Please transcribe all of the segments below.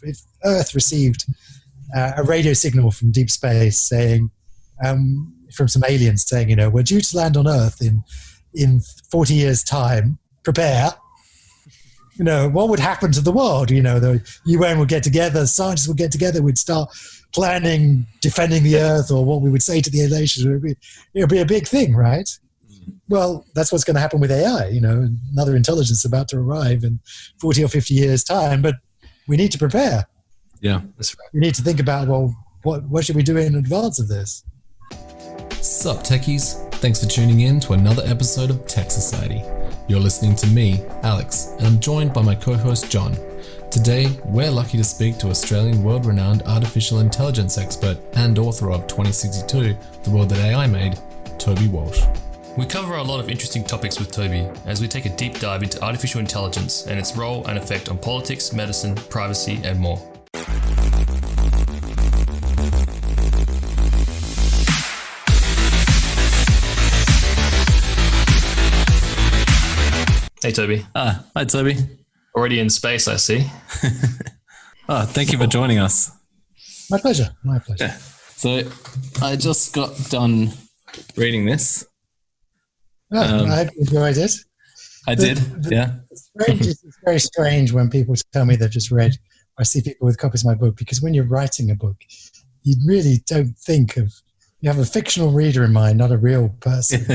if Earth received a radio signal from deep space saying, from some aliens saying, we're due to land on Earth in 40 years' time, prepare. What would happen to the world? The UN would get together, scientists would get together, we'd start planning, defending the Earth, or what we would say to the aliens. It would be a big thing, right? Well, that's what's going to happen with AI. Another intelligence about to arrive in 40 or 50 years' time, but we need to prepare. Yeah, that's right. We need to think about, what should we do in advance of this? Sup, techies? Thanks for tuning in to another episode of Tech Society. You're listening to me, Alex, and I'm joined by my co-host, John. Today, we're lucky to speak to Australian world-renowned artificial intelligence expert and author of 2062, The World That AI Made, Toby Walsh. We cover a lot of interesting topics with Toby as we take a deep dive into artificial intelligence and its role and effect on politics, medicine, privacy, and more. Hey, Toby. Hi, Toby. Already in space, I see. Thank you for joining us. My pleasure. Yeah. So I just got done reading this. I hope you enjoyed it. I did, yeah. It's very strange when people tell me they've just read. I see people with copies of my book, because when you're writing a book, you really don't think of, you have a fictional reader in mind, not a real person.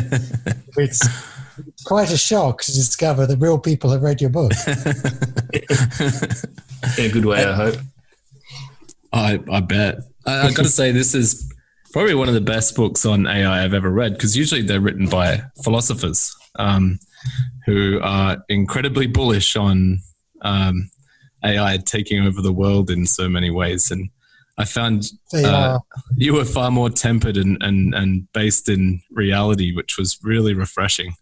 It's quite a shock to discover that real people have read your book. In a good way, I hope. I bet. I've got to say, this is probably one of the best books on AI I've ever read, because usually they're written by philosophers who are incredibly bullish on AI taking over the world in so many ways. And I found you were far more tempered and based in reality, which was really refreshing.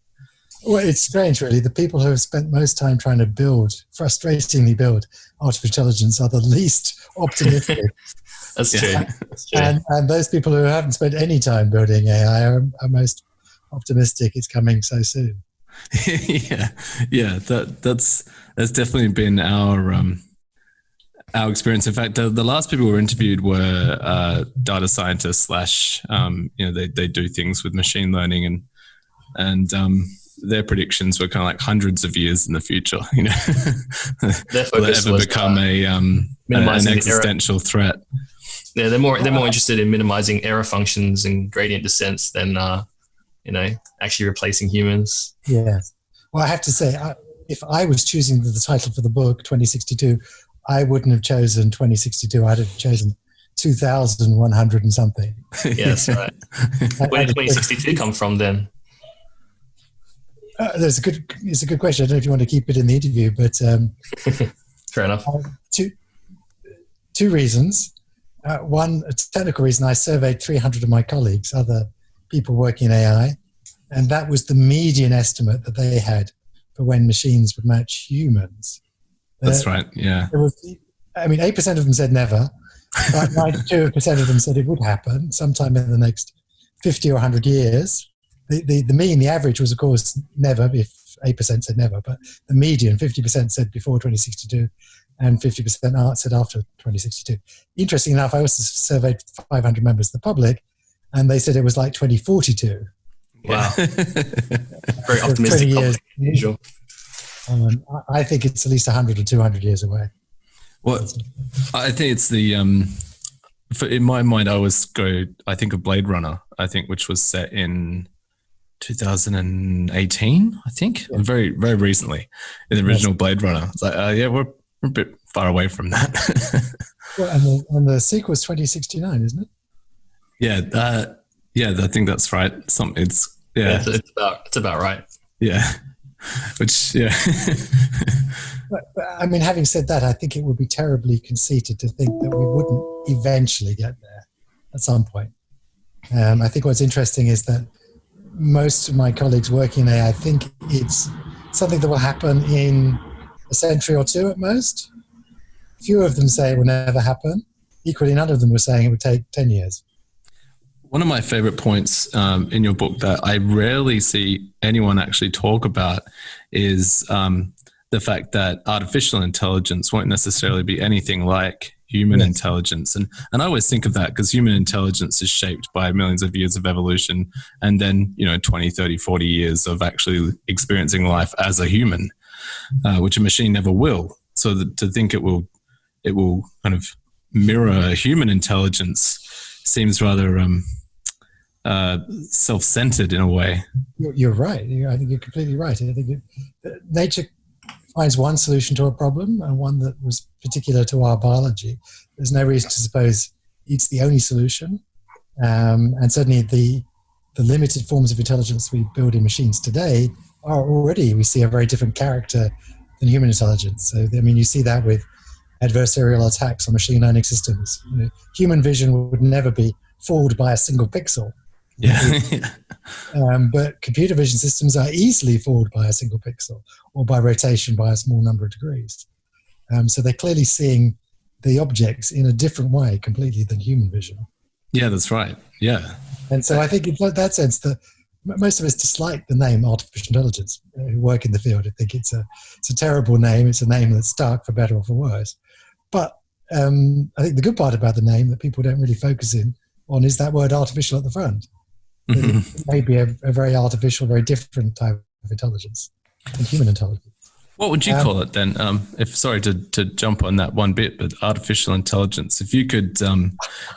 Well, it's strange, really. The people who have spent most time trying to frustratingly build artificial intelligence are the least optimistic. That's true. That's true. And those people who haven't spent any time building AI are most optimistic it's coming so soon. Yeah. That's definitely been our experience. In fact, the last people who were interviewed were data scientists / they do things with machine learning and their predictions were kind of like hundreds of years in the future. Their focus will it ever was become an existential threat? Yeah, they're more interested in minimizing error functions and gradient descents than actually replacing humans. Yeah. Well, I have to say, if I was choosing the title for the book, 2062, I wouldn't have chosen 2062. I'd have chosen 2,100 and something. Yeah, that's right. Where did 2062 come from then? It's a good question. I don't know if you want to keep it in the interview, but fair enough. Two reasons. One, a technical reason. I surveyed 300 of my colleagues, other people working in AI, and that was the median estimate that they had for when machines would match humans. That's right. Yeah. 8% of them said never, but 92% of them said it would happen sometime in the next 50 or 100 years. The average was, of course, never, if 8% said never, but the median, 50% said before 2062 and 50% said after 2062. Interesting enough, I also surveyed 500 members of the public, and they said it was like 2042. Wow. Very optimistic. 20 years. Usual. I think it's at least 100 or 200 years away. Well, I think it's in my mind, I think of Blade Runner, which was set in 2018, I think, very, very recently, in the original Blade Runner. It's like, we're a bit far away from that. Well, and the sequel is 2069, isn't it? Yeah, I think that's right. It's about right. Yeah, which But having said that, I think it would be terribly conceited to think that we wouldn't eventually get there at some point. I think what's interesting is that most of my colleagues working there, I think it's something that will happen in a century or two at most. Few of them say it will never happen. Equally, none of them were saying it would take 10 years. One of my favorite points in your book that I rarely see anyone actually talk about is the fact that artificial intelligence won't necessarily be anything like human intelligence. And I always think of that because human intelligence is shaped by millions of years of evolution and then, 20, 30, 40 years of actually experiencing life as a human, which a machine never will. So to think it will kind of mirror human intelligence seems rather self-centered in a way. You're right. I think you're completely right. I think nature finds one solution to a problem and one that was particular to our biology. There's no reason to suppose it's the only solution. And certainly the limited forms of intelligence we build in machines today are already, we see a very different character than human intelligence. So, you see that with adversarial attacks on machine learning systems. Human vision would never be fooled by a single pixel. But computer vision systems are easily fooled by a single pixel or by rotation by a small number of degrees. So they're clearly seeing the objects in a different way completely than human vision. Yeah, that's right. Yeah. And so I think in that sense that most of us dislike the name artificial intelligence who work in the field. I think it's a terrible name. It's a name that's stuck for better or for worse. But I think the good part about the name that people don't really focus on is that word artificial at the front. It may be a very artificial, very different type of intelligence than human intelligence. What would you call it then? Sorry to jump on that one bit, but artificial intelligence. If you could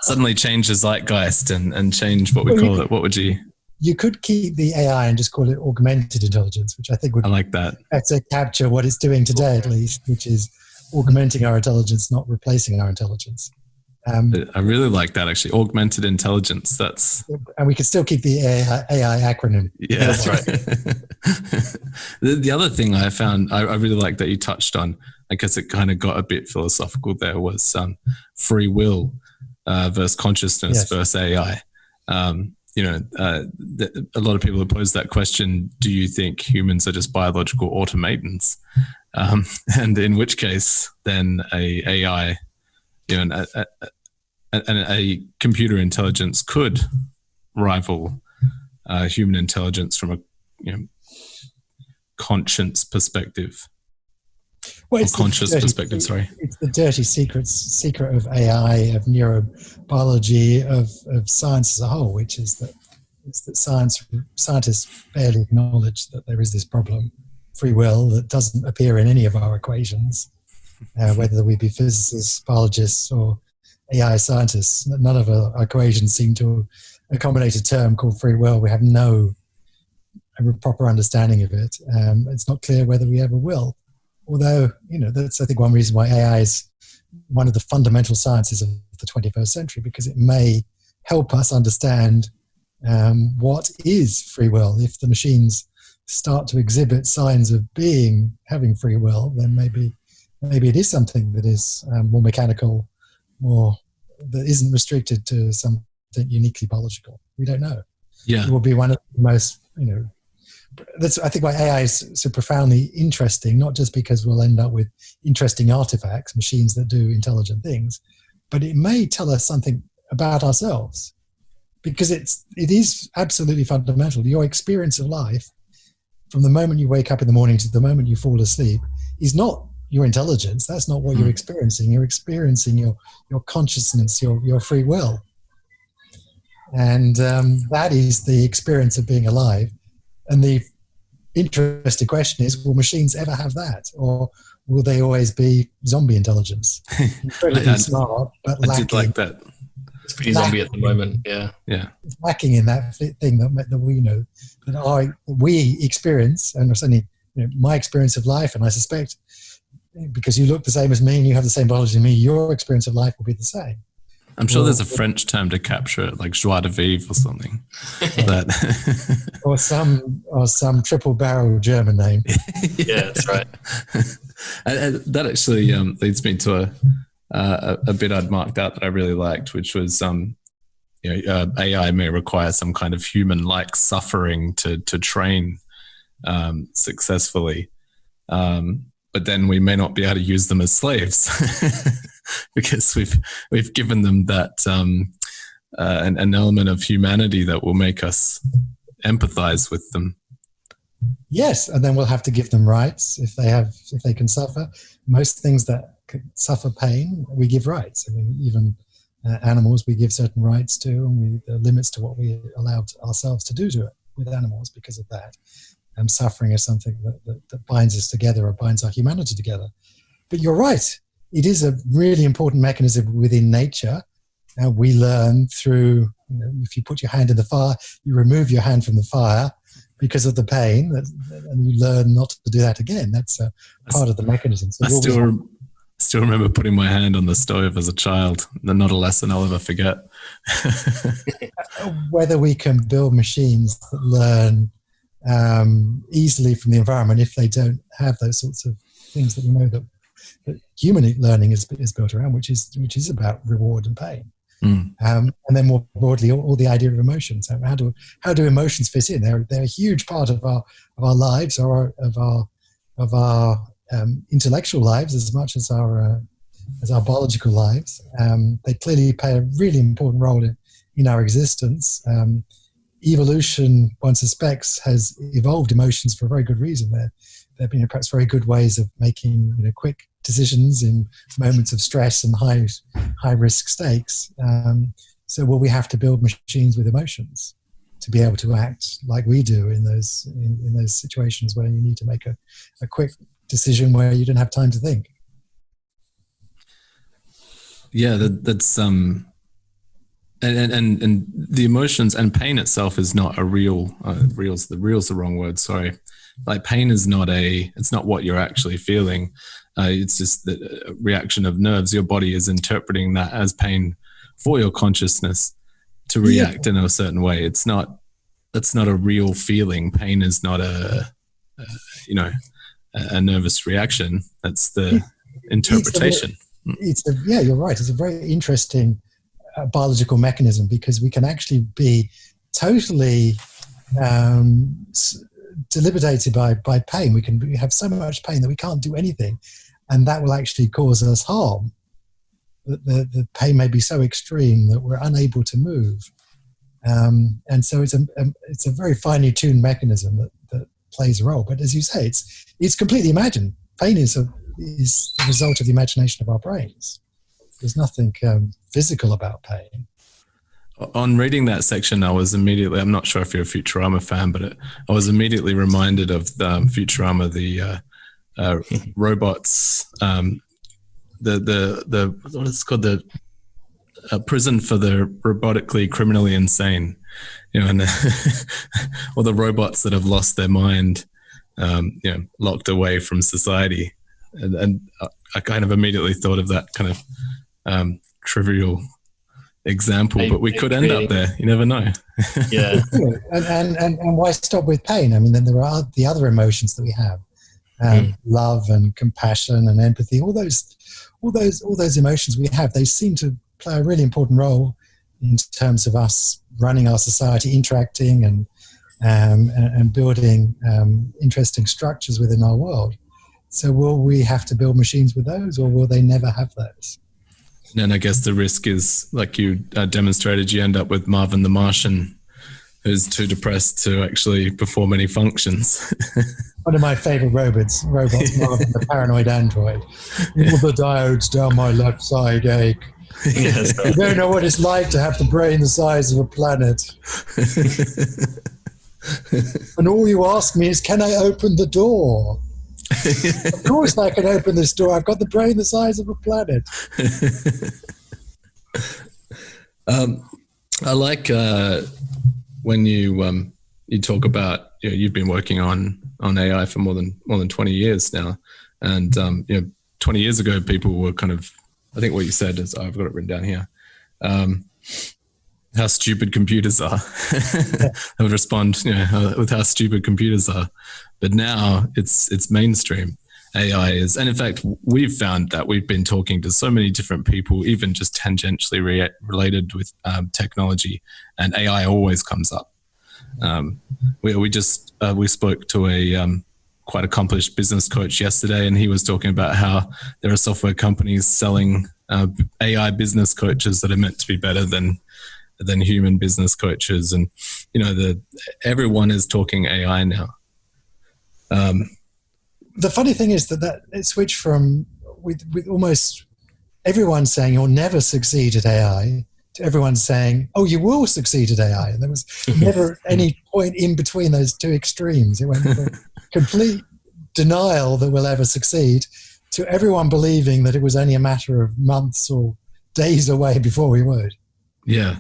suddenly change the zeitgeist and change what we call it, what would you? You could keep the AI and just call it augmented intelligence, which I think would. I like that. Better capture what it's doing today, at least, which is augmenting our intelligence, not replacing our intelligence. I really like that, actually. Augmented intelligence. And we can still keep the AI acronym. Yeah, that's right. The other thing I found, I really like that you touched on, I guess it kind of got a bit philosophical there, was free will versus consciousness versus AI. A lot of people have posed that question, do you think humans are just biological automatons? And in which case, then a AI, a computer intelligence could rival human intelligence from a conscience perspective. Well, conscious perspective, sorry. It's the dirty secret of AI, of neurobiology, of science as a whole, which is that scientists barely acknowledge that there is this problem, free will, that doesn't appear in any of our equations, whether we be physicists, biologists, or AI scientists. None of our equations seem to accommodate a term called free will. We have no proper understanding of it. It's not clear whether we ever will. Although, that's, I think, one reason why AI is one of the fundamental sciences of the 21st century, because it may help us understand what is free will. If the machines start to exhibit signs of having free will, then maybe it is something that is more mechanical, more that isn't restricted to something uniquely biological. We don't know. Yeah, it will be one of the most, that's, I think, why AI is so profoundly interesting, not just because we'll end up with interesting artifacts, machines that do intelligent things, but it may tell us something about ourselves, because it is absolutely fundamental. Your experience of life, from the moment you wake up in the morning to the moment you fall asleep, is not your intelligence. That's not what you're experiencing. You're experiencing your consciousness, your free will. And that is the experience of being alive. And the interesting question is, will machines ever have that? Or will they always be zombie intelligence? Incredibly smart, but lacking. I did like that. It's pretty zombie at the moment, yeah. It's lacking in that thing that we know, that we experience, and certainly my experience of life, and I suspect because you look the same as me and you have the same biology as me, your experience of life will be the same. I'm sure there's a French term to capture it, like joie de vivre or something. or some triple barrel German name. Yeah, that's right. And that actually leads me to a bit I'd marked out that I really liked, which was AI may require some kind of human-like suffering to train successfully, but then we may not be able to use them as slaves. Because we've given them that an element of humanity that will make us empathize with them. Yes, and then we'll have to give them rights if they can suffer. Most things that suffer pain, we give rights. I mean, even animals, we give certain rights to, and there are limits to what we allow ourselves to do to it with animals because of that. Suffering is something that binds us together or binds our humanity together. But you're right. It is a really important mechanism within nature. We learn through, if you put your hand in the fire, you remove your hand from the fire because of the pain, and you learn not to do that again. That's a part of the mechanism. So I still remember putting my hand on the stove as a child. Not a lesson I'll ever forget. Whether we can build machines that learn easily from the environment if they don't have those sorts of things that we know that human learning is built around, which is about reward and pain. And then more broadly, all the idea of emotions. How do emotions fit in? They're a huge part of our lives, or of our intellectual lives as much as our biological lives. They clearly play a really important role in our existence. Evolution, one suspects, has evolved emotions for a very good reason. There have been perhaps very good ways of making quick decisions in moments of stress and high risk stakes. So will we have to build machines with emotions to be able to act like we do in those situations where you need to make a quick decision where you don't have time to think? Yeah, that's and the emotions and pain itself is not a real. Real's the wrong word. Sorry. Like pain is it's not what you're actually feeling. It's just the reaction of nerves. Your body is interpreting that as pain for your consciousness to react in a certain way. That's not a real feeling. Pain is not a nervous reaction. That's the interpretation. You're right. It's a very interesting biological mechanism because we can actually be totally debilitated by pain. We have so much pain that we can't do anything, and that will actually cause us harm. The pain may be so extreme that we're unable to move, and so it's a very finely tuned mechanism that plays a role. But as you say, it's completely imagined. Pain is the result of the imagination of our brains. There's nothing physical about pain. On reading that section, I was immediately, I'm not sure if you're a Futurama fan, but I was immediately reminded of Futurama, the robots, the what is it called, the prison for the robotically criminally insane, and all the robots that have lost their mind, locked away from society. And I kind of immediately thought of that kind of trivial example, but we could end up there. You never know. Yeah. And why stop with pain? I mean, then there are the other emotions that we have, love and compassion and empathy. All those emotions we have, they seem to play a really important role in terms of us running our society, interacting and building interesting structures within our world. So will we have to build machines with those, or will they never have those? And I guess the risk is, like you demonstrated, you end up with Marvin the Martian, who's too depressed to actually perform any functions. One of my favorite robots, Marvin the paranoid android. All the diodes down my left side ache. Yes. You don't know what it's like to have the brain the size of a planet. And all you ask me is, can I open the door? Of course I can open this door. I've got the brain the size of a planet. I like when you talk about, you've been working on AI for more than 20 years now, and 20 years ago people were kind of, I think what you said is, I've got it written down here, how stupid computers are. I would respond, with how stupid computers are. But now it's mainstream. AI is, and in fact, we've found that we've been talking to so many different people, even just tangentially related with technology, and AI always comes up. We spoke to a quite accomplished business coach yesterday, and he was talking about how there are software companies selling AI business coaches that are meant to be better than human business coaches, and everyone is talking AI now. The funny thing is that it switched from with almost everyone saying you'll never succeed at AI to everyone saying, oh, you will succeed at AI. And there was never any point in between those two extremes. It went from complete denial that we'll ever succeed to everyone believing that it was only a matter of months or days away before we would. Yeah.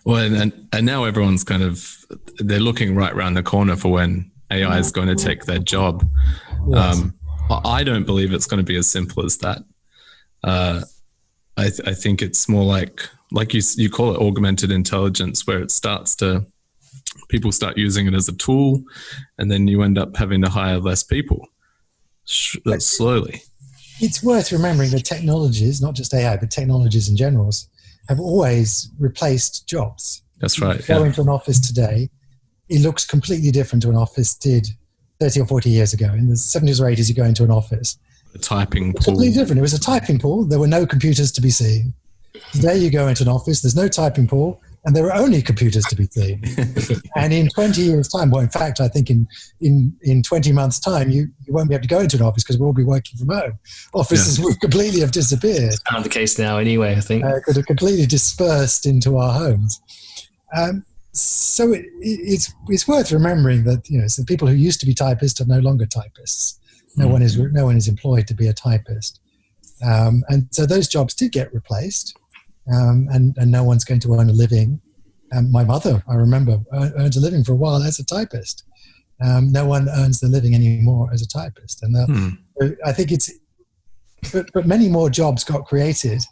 Well, and now everyone's they're looking right around the corner for when AI is going to take their job. Yes. I don't believe it's going to be as simple as that. I think it's more like you call it augmented intelligence, where people start using it as a tool, and then you end up having to hire less people slowly. It's worth remembering that technologies, not just AI, but technologies in general, have always replaced jobs. That's right. You go into an office today, it looks completely different to an office did 30 or 40 years ago. In the 70s or 80s, you go into an office. A typing pool. Completely different. It was a typing pool. There were no computers to be seen. Today you go into an office, there's no typing pool, and there are only computers to be seen. And in 20 years' time, well, in fact, I think in 20 months' time, you won't be able to go into an office because we'll all be working from home. Offices will completely have disappeared. It's kind of the case now anyway, I think. Could have completely dispersed into our homes. So it's worth remembering that so people who used to be typists are no longer typists. No one is employed to be a typist, and so those jobs did get replaced, and no one's going to earn a living. My mother, I remember, earned a living for a while as a typist. No one earns the living anymore as a typist, and I think but many more jobs got created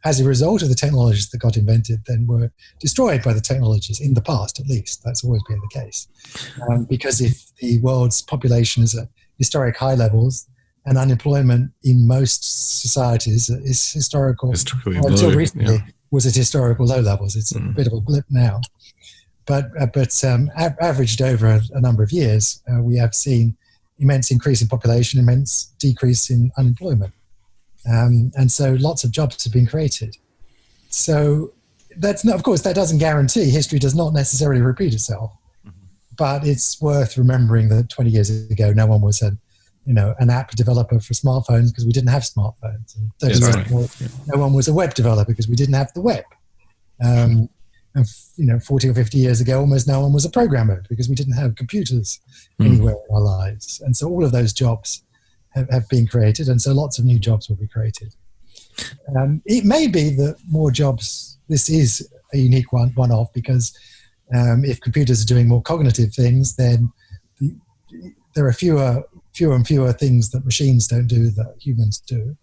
as a result of the technologies that got invented than were destroyed by the technologies in the past, at least. That's always been the case. Because if the world's population is at historic high levels and unemployment in most societies is until recently was at historical low levels. It's a bit of a blip now. But averaged over a number of years, we have seen immense increase in population, immense decrease in unemployment. And so lots of jobs have been created. So that's not, of course, that doesn't guarantee history does not necessarily repeat itself. But it's worth remembering that 20 years ago, no one was an app developer for smartphones because we didn't have smartphones. And 30 years ago, no one was a web developer because we didn't have the web. And 40 or 50 years ago, almost no one was a programmer because we didn't have computers anywhere in our lives. And so all of those jobs have been created, and so lots of new jobs will be created. It may be that more jobs, this is a unique one-off because if computers are doing more cognitive things, then there are fewer and fewer things that machines don't do that humans do.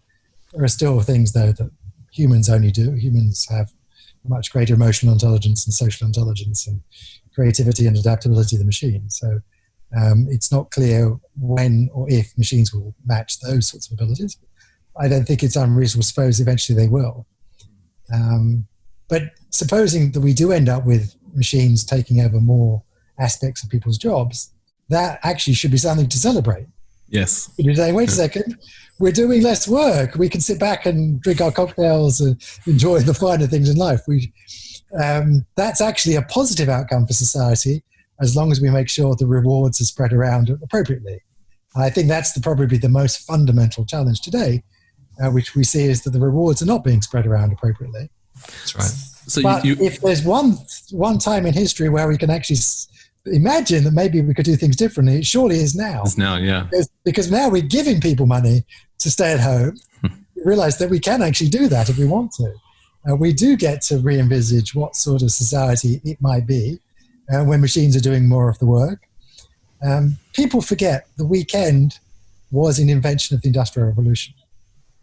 There are still things, though, that humans only do. Humans have much greater emotional intelligence and social intelligence and creativity and adaptability than machines. So it's not clear when or if machines will match those sorts of abilities. I don't think it's unreasonable to suppose eventually they will. But supposing that we do end up with machines taking over more aspects of people's jobs, that actually should be something to celebrate. Yes. You're saying, wait a second, we're doing less work. We can sit back and drink our cocktails and enjoy the finer things in life. That's actually a positive outcome for society, as long as we make sure the rewards are spread around appropriately. I think that's probably the most fundamental challenge today, which we see is that the rewards are not being spread around appropriately. That's right. So but if there's one time in history where we can actually imagine that maybe we could do things differently, it surely is now. It's now, yeah. Because now we're giving people money to stay at home. We realize that we can actually do that if we want to. We do get to re-envisage what sort of society it might be when machines are doing more of the work. People forget the weekend was an invention of the Industrial Revolution.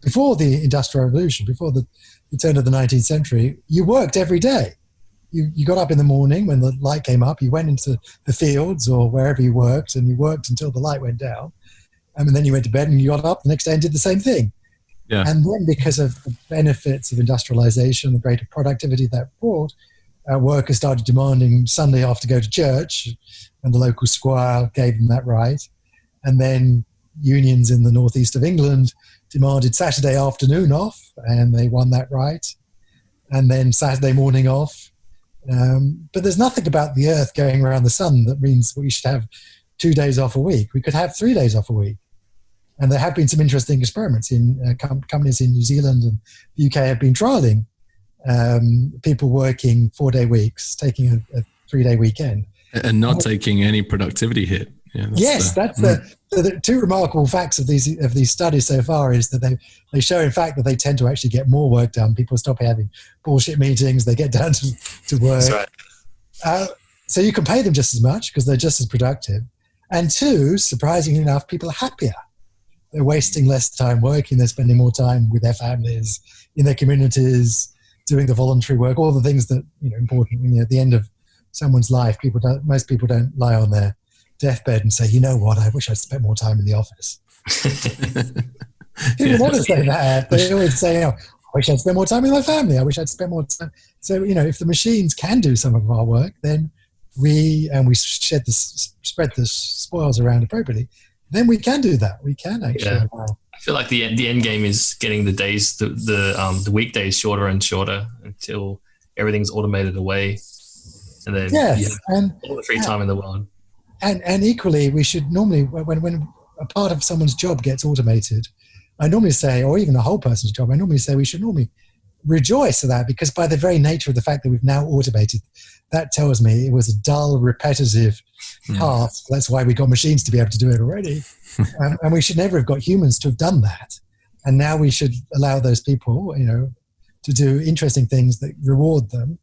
Before the Industrial Revolution, before the turn of the 19th century, you worked every day. You got up in the morning when the light came up, you went into the fields or wherever you worked, and you worked until the light went down. And then you went to bed and you got up the next day and did the same thing. Yeah. And then because of the benefits of industrialization, the greater productivity that brought, workers started demanding Sunday off to go to church, and the local squire gave them that right. And then unions in the northeast of England demanded Saturday afternoon off, and they won that right. And then Saturday morning off. But there's nothing about the earth going around the sun that means we should have 2 days off a week. We could have 3 days off a week. And there have been some interesting experiments in companies in New Zealand and the UK have been trialing people working 4-day weeks, taking a 3-day weekend. And not taking any productivity hit. Yeah, that's the two remarkable facts of these studies so far is that they show, in fact, that they tend to actually get more work done. People stop having bullshit meetings. They get down to work. That's right. So you can pay them just as much because they're just as productive. And two, surprisingly enough, people are happier. They're wasting less time working. They're spending more time with their families, in their communities, doing the voluntary work, all the things that important. When at the end of someone's life, most people don't lie on their deathbed and say, you know what, I wish I'd spent more time in the office. People never say that. They always say, I wish I'd spent more time with my family. I wish I'd spent more time. So, if the machines can do some of our work, then we spread the spoils around appropriately, then we can do that. We can actually. Yeah. I feel like the end game is getting the days, the weekdays shorter and shorter until everything's automated away. And then and all the free time in the world. And equally, we should normally, when a part of someone's job gets automated, I normally say, or even a whole person's job, I normally say we should normally rejoice at that, because by the very nature of the fact that we've now automated, that tells me it was a dull, repetitive task. That's why we got machines to be able to do it already. And we should never have got humans to have done that. And now we should allow those people, to do interesting things that reward them.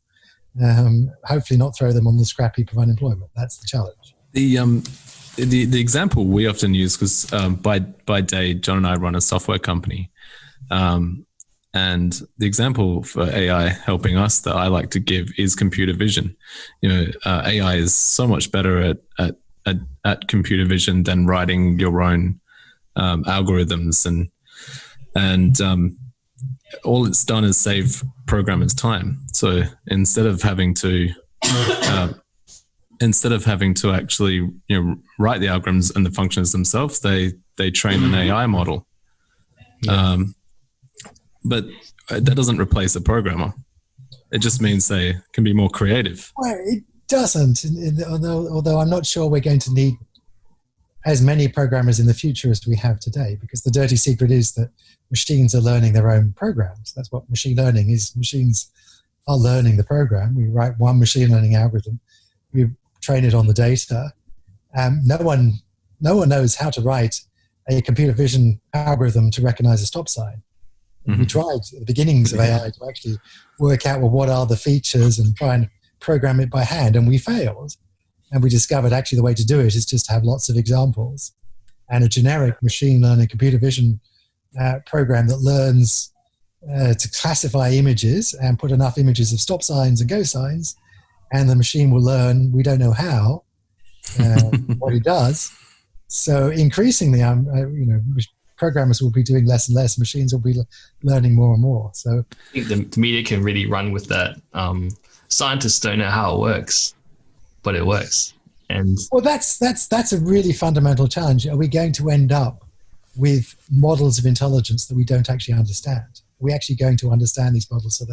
Hopefully not throw them on the scrap heap of unemployment. That's the challenge. The example we often use, because by day, John and I run a software company. And the example for AI helping us that I like to give is computer vision. AI is so much better at computer vision than writing your own algorithms, and all it's done is save programmers time. So instead of having to actually write the algorithms and the functions themselves, they train an AI model. But that doesn't replace a programmer. It just means they can be more creative. Well, it doesn't, although I'm not sure we're going to need as many programmers in the future as we have today, because the dirty secret is that machines are learning their own programs. That's what machine learning is. Machines are learning the program. We write one machine learning algorithm. We train it on the data. No one knows how to write a computer vision algorithm to recognize a stop sign. We tried at the beginnings of AI to actually work out, what are the features and try and program it by hand, and we failed. And we discovered actually the way to do it is just to have lots of examples and a generic machine learning computer vision program that learns to classify images and put enough images of stop signs and go signs, and the machine will learn, we don't know how, what it does. So increasingly, programmers will be doing less and less. Machines will be learning more and more. So I think the media can really run with that. Scientists don't know how it works, but it works. And well, that's a really fundamental challenge. Are we going to end up with models of intelligence that we don't actually understand? Are we actually going to understand these models? So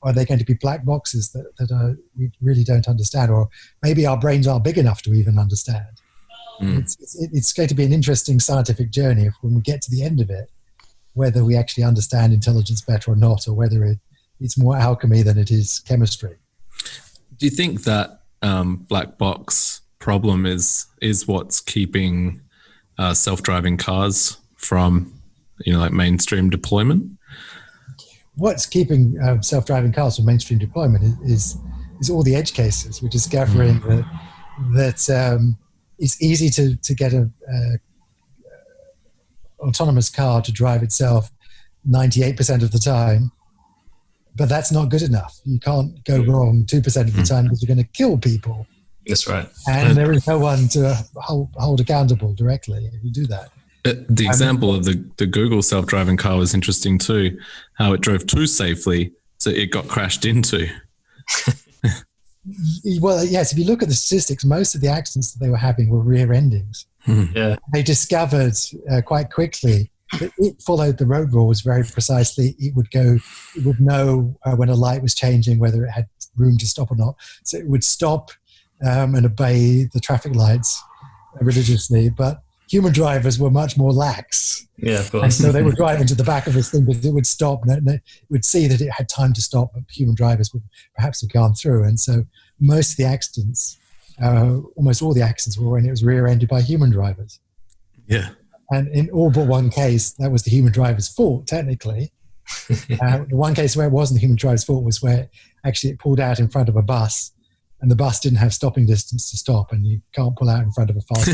are they going to be black boxes that we really don't understand? Or maybe our brains aren't big enough to even understand. It's going to be an interesting scientific journey when we get to the end of it, whether we actually understand intelligence better or not, or whether it's more alchemy than it is chemistry. Do you think that black box problem is what's keeping self-driving cars from, like mainstream deployment? What's keeping self-driving cars from mainstream deployment is all the edge cases. We're discovering that it's easy to get a autonomous car to drive itself 98% of the time, but that's not good enough. You can't go wrong 2% of the time because you're going to kill people. That's right. And there is no one to hold accountable directly if you do that. The example of the Google self-driving car was interesting too, how it drove too safely, so it got crashed into. Well, yes, if you look at the statistics, most of the accidents that they were having were rear endings. Yeah. They discovered quite quickly that it followed the road rules very precisely. It would know when a light was changing, whether it had room to stop or not. So it would stop and obey the traffic lights. religiously, but human drivers were much more lax. Yeah, of course. And so they would drive into the back of this thing, but it would stop, and it would see that it had time to stop, but human drivers would perhaps have gone through. And so most of the accidents, almost all the accidents were when it was rear-ended by human drivers. Yeah. And in all but one case, that was the human driver's fault, technically. The one case where it wasn't the human driver's fault was where actually it pulled out in front of a bus, and the bus didn't have stopping distance to stop, and you can't pull out in front of a fast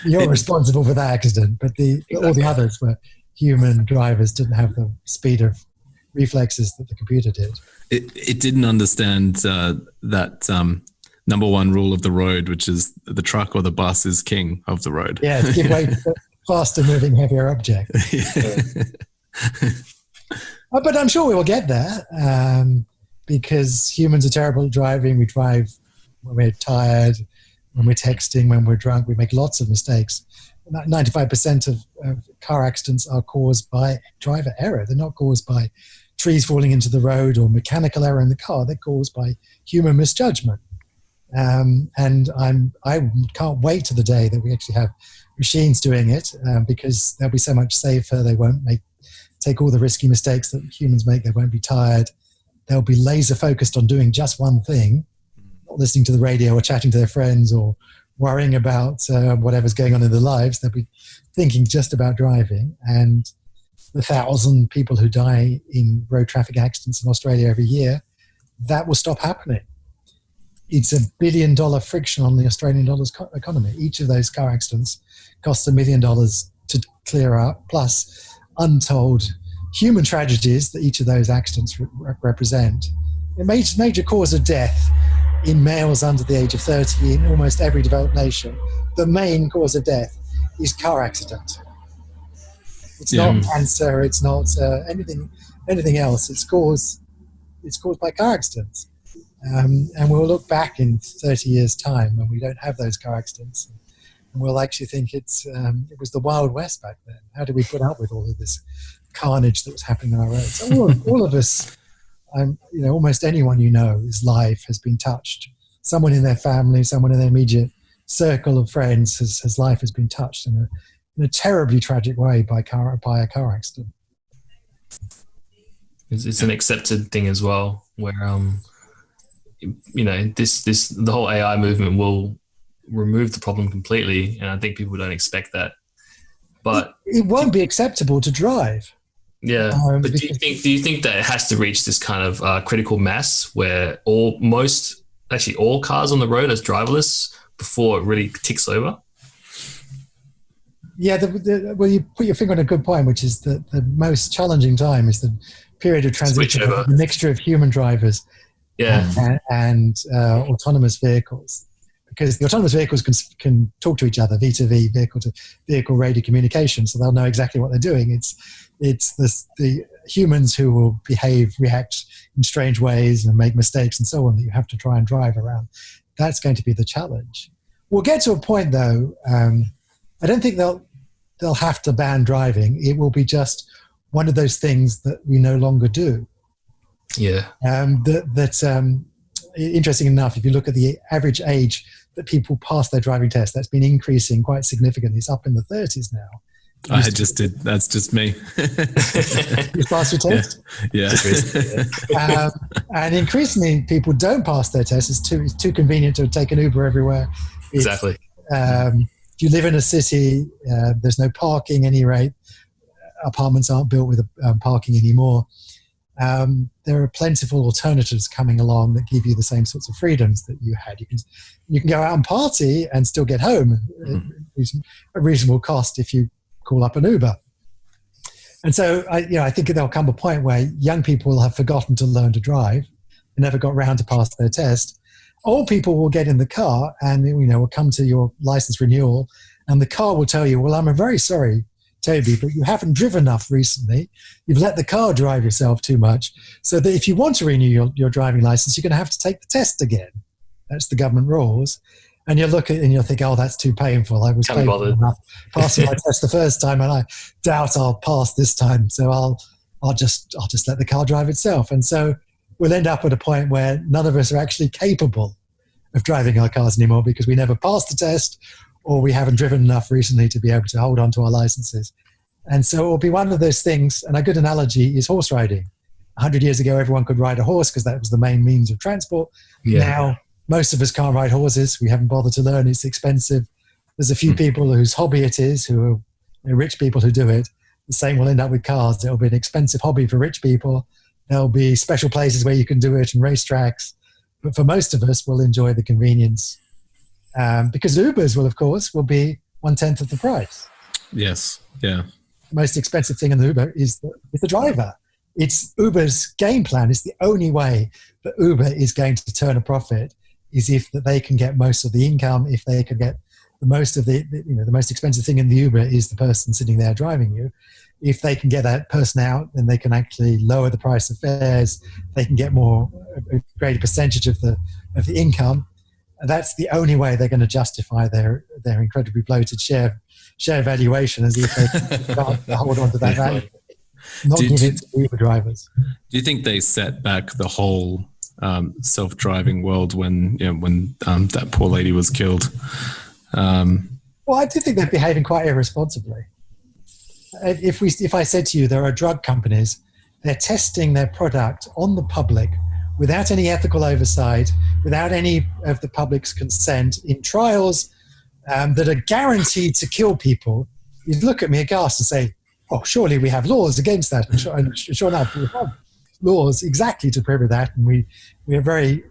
You're responsible for that accident. But all the others were human drivers didn't have the speed of reflexes that the computer did. It didn't understand that number one rule of the road, which is the truck or the bus is king of the road. Yeah, to give way to faster moving, heavier object. But I'm sure we will get there. Because humans are terrible at driving. We drive when we're tired, when we're texting, when we're drunk. We make lots of mistakes. 95% of car accidents are caused by driver error. They're not caused by trees falling into the road or mechanical error in the car. They're caused by human misjudgment. And I can't wait to the day that we actually have machines doing it, because they'll be so much safer. They won't take all the risky mistakes that humans make. They won't be tired. They'll be laser focused on doing just one thing, not listening to the radio or chatting to their friends or worrying about whatever's going on in their lives. They'll be thinking just about driving. And the 1,000 people who die in road traffic accidents in Australia every year, that will stop happening. It's $1 billion friction on the Australian dollar's economy. Each of those car accidents costs $1 million to clear up, plus untold human tragedies that each of those accidents represent. A major cause of death in males under the age of 30 in almost every developed nation. The main cause of death is car accident. It's not cancer. It's not anything else. It's caused by car accidents. And we'll look back in 30 years' time when we don't have those car accidents, and we'll actually think it was the Wild West back then. How did we put up with all of this carnage that was happening on our roads? All of us, almost anyone whose life has been touched, someone in their family, someone in their immediate circle of friends, his life has been touched in a terribly tragic way by a car accident. It's an accepted thing as well, where the whole AI movement will remove the problem completely, and I think people don't expect that. But it won't be acceptable to drive. Yeah, but do you think that it has to reach this kind of critical mass where all cars on the road are driverless before it really ticks over? Yeah, well, you put your finger on a good point, which is that the most challenging time is the period of transition, the mixture of human drivers and autonomous vehicles. Because the autonomous vehicles can talk to each other, V2V, vehicle-to-vehicle radio communication, so they'll know exactly what they're doing. It's the humans who will react in strange ways and make mistakes and so on that you have to try and drive around. That's going to be the challenge. We'll get to a point, though. I don't think they'll have to ban driving. It will be just one of those things that we no longer do. Yeah. Interesting enough, if you look at the average age that people pass their driving test, that's been increasing quite significantly. It's up in the 30s now. I just did. That's just me. You passed your test? Yeah. And increasingly, people don't pass their test. It's too convenient to take an Uber everywhere. Exactly. If you live in a city, there's no parking at any rate. Apartments aren't built with parking anymore. There are plentiful alternatives coming along that give you the same sorts of freedoms that you had. You can go out and party and still get home at a reasonable cost if you call up an Uber. And so I think there'll come a point where young people will have forgotten to learn to drive and never got round to pass their test. Old people will get in the car and will come to your license renewal, and the car will tell you, well, I'm very sorry, Toby, but you haven't driven enough recently. You've let the car drive yourself too much. So that if you want to renew your driving license, you're going to have to take the test again. That's the government rules. And you'll look at it and you'll think, oh, that's too painful. I was painful enough passing my test the first time, and I doubt I'll pass this time. So I'll just let the car drive itself. And so we'll end up at a point where none of us are actually capable driving our cars anymore because we never passed the test, or we haven't driven enough recently to be able to hold on to our licenses. And so it will be one of those things, and a good analogy is horse riding. 100 years ago, everyone could ride a horse because that was the main means of transport. Yeah. Now, most of us can't ride horses. We haven't bothered to learn. It's expensive. There's a few people whose hobby it is, who are rich people who do it. The same will end up with cars. It'll be an expensive hobby for rich people. There'll be special places where you can do it and racetracks. But for most of us, we'll enjoy the convenience. Because Ubers will, of course, will be 1/10 of the price. Yes, yeah. The most expensive thing in the Uber is the driver. It's Uber's game plan. It's the only way that Uber is going to turn a profit is if that they can get most of the income, if they can get the most of the most expensive thing in the Uber is the person sitting there driving you. If they can get that person out, then they can actually lower the price of fares. They can get a greater percentage of the income. And that's the only way they're going to justify their incredibly bloated share valuation, as if they can hold on to that value. Not give it to Uber drivers. Do you think they set back the whole self-driving world when that poor lady was killed? Well, I do think they're behaving quite irresponsibly. If I said to you there are drug companies, they're testing their product on the public without any ethical oversight, without any of the public's consent, in trials that are guaranteed to kill people, you'd look at me aghast and say, oh, surely we have laws against that. And sure enough, we have laws exactly to prohibit that. And we are very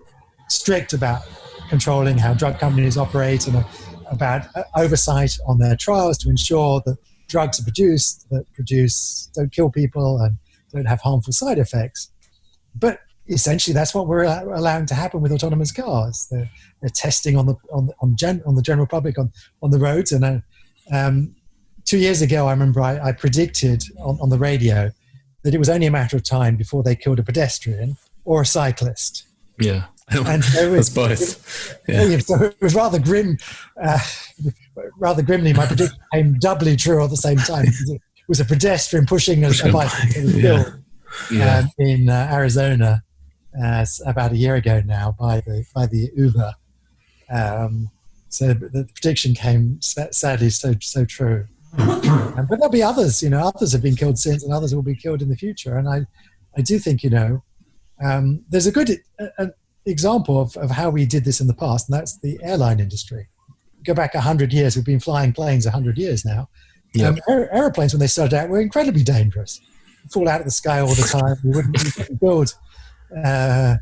strict about controlling how drug companies operate and about oversight on their trials to ensure that drugs are don't kill people and don't have harmful side effects. But essentially, that's what we're allowing to happen with autonomous cars. They're testing on the general public on the roads. And 2 years ago, I remember I predicted on the radio that it was only a matter of time before they killed a pedestrian or a cyclist. Yeah. And so it's both. So it was rather grim. Rather grimly, my prediction came doubly true at the same time. It was a pedestrian pushing a bicycle in Arizona about a year ago now by the Uber. So the prediction came sadly so true. But there'll be others. Others have been killed since, and others will be killed in the future. And I do think there's a good example of how we did this in the past, and that's the airline industry. Go back 100 years. We've been flying planes 100 years now. Yep. Aeroplanes, when they started out, were incredibly dangerous. Fall out of the sky all the time. We wouldn't build an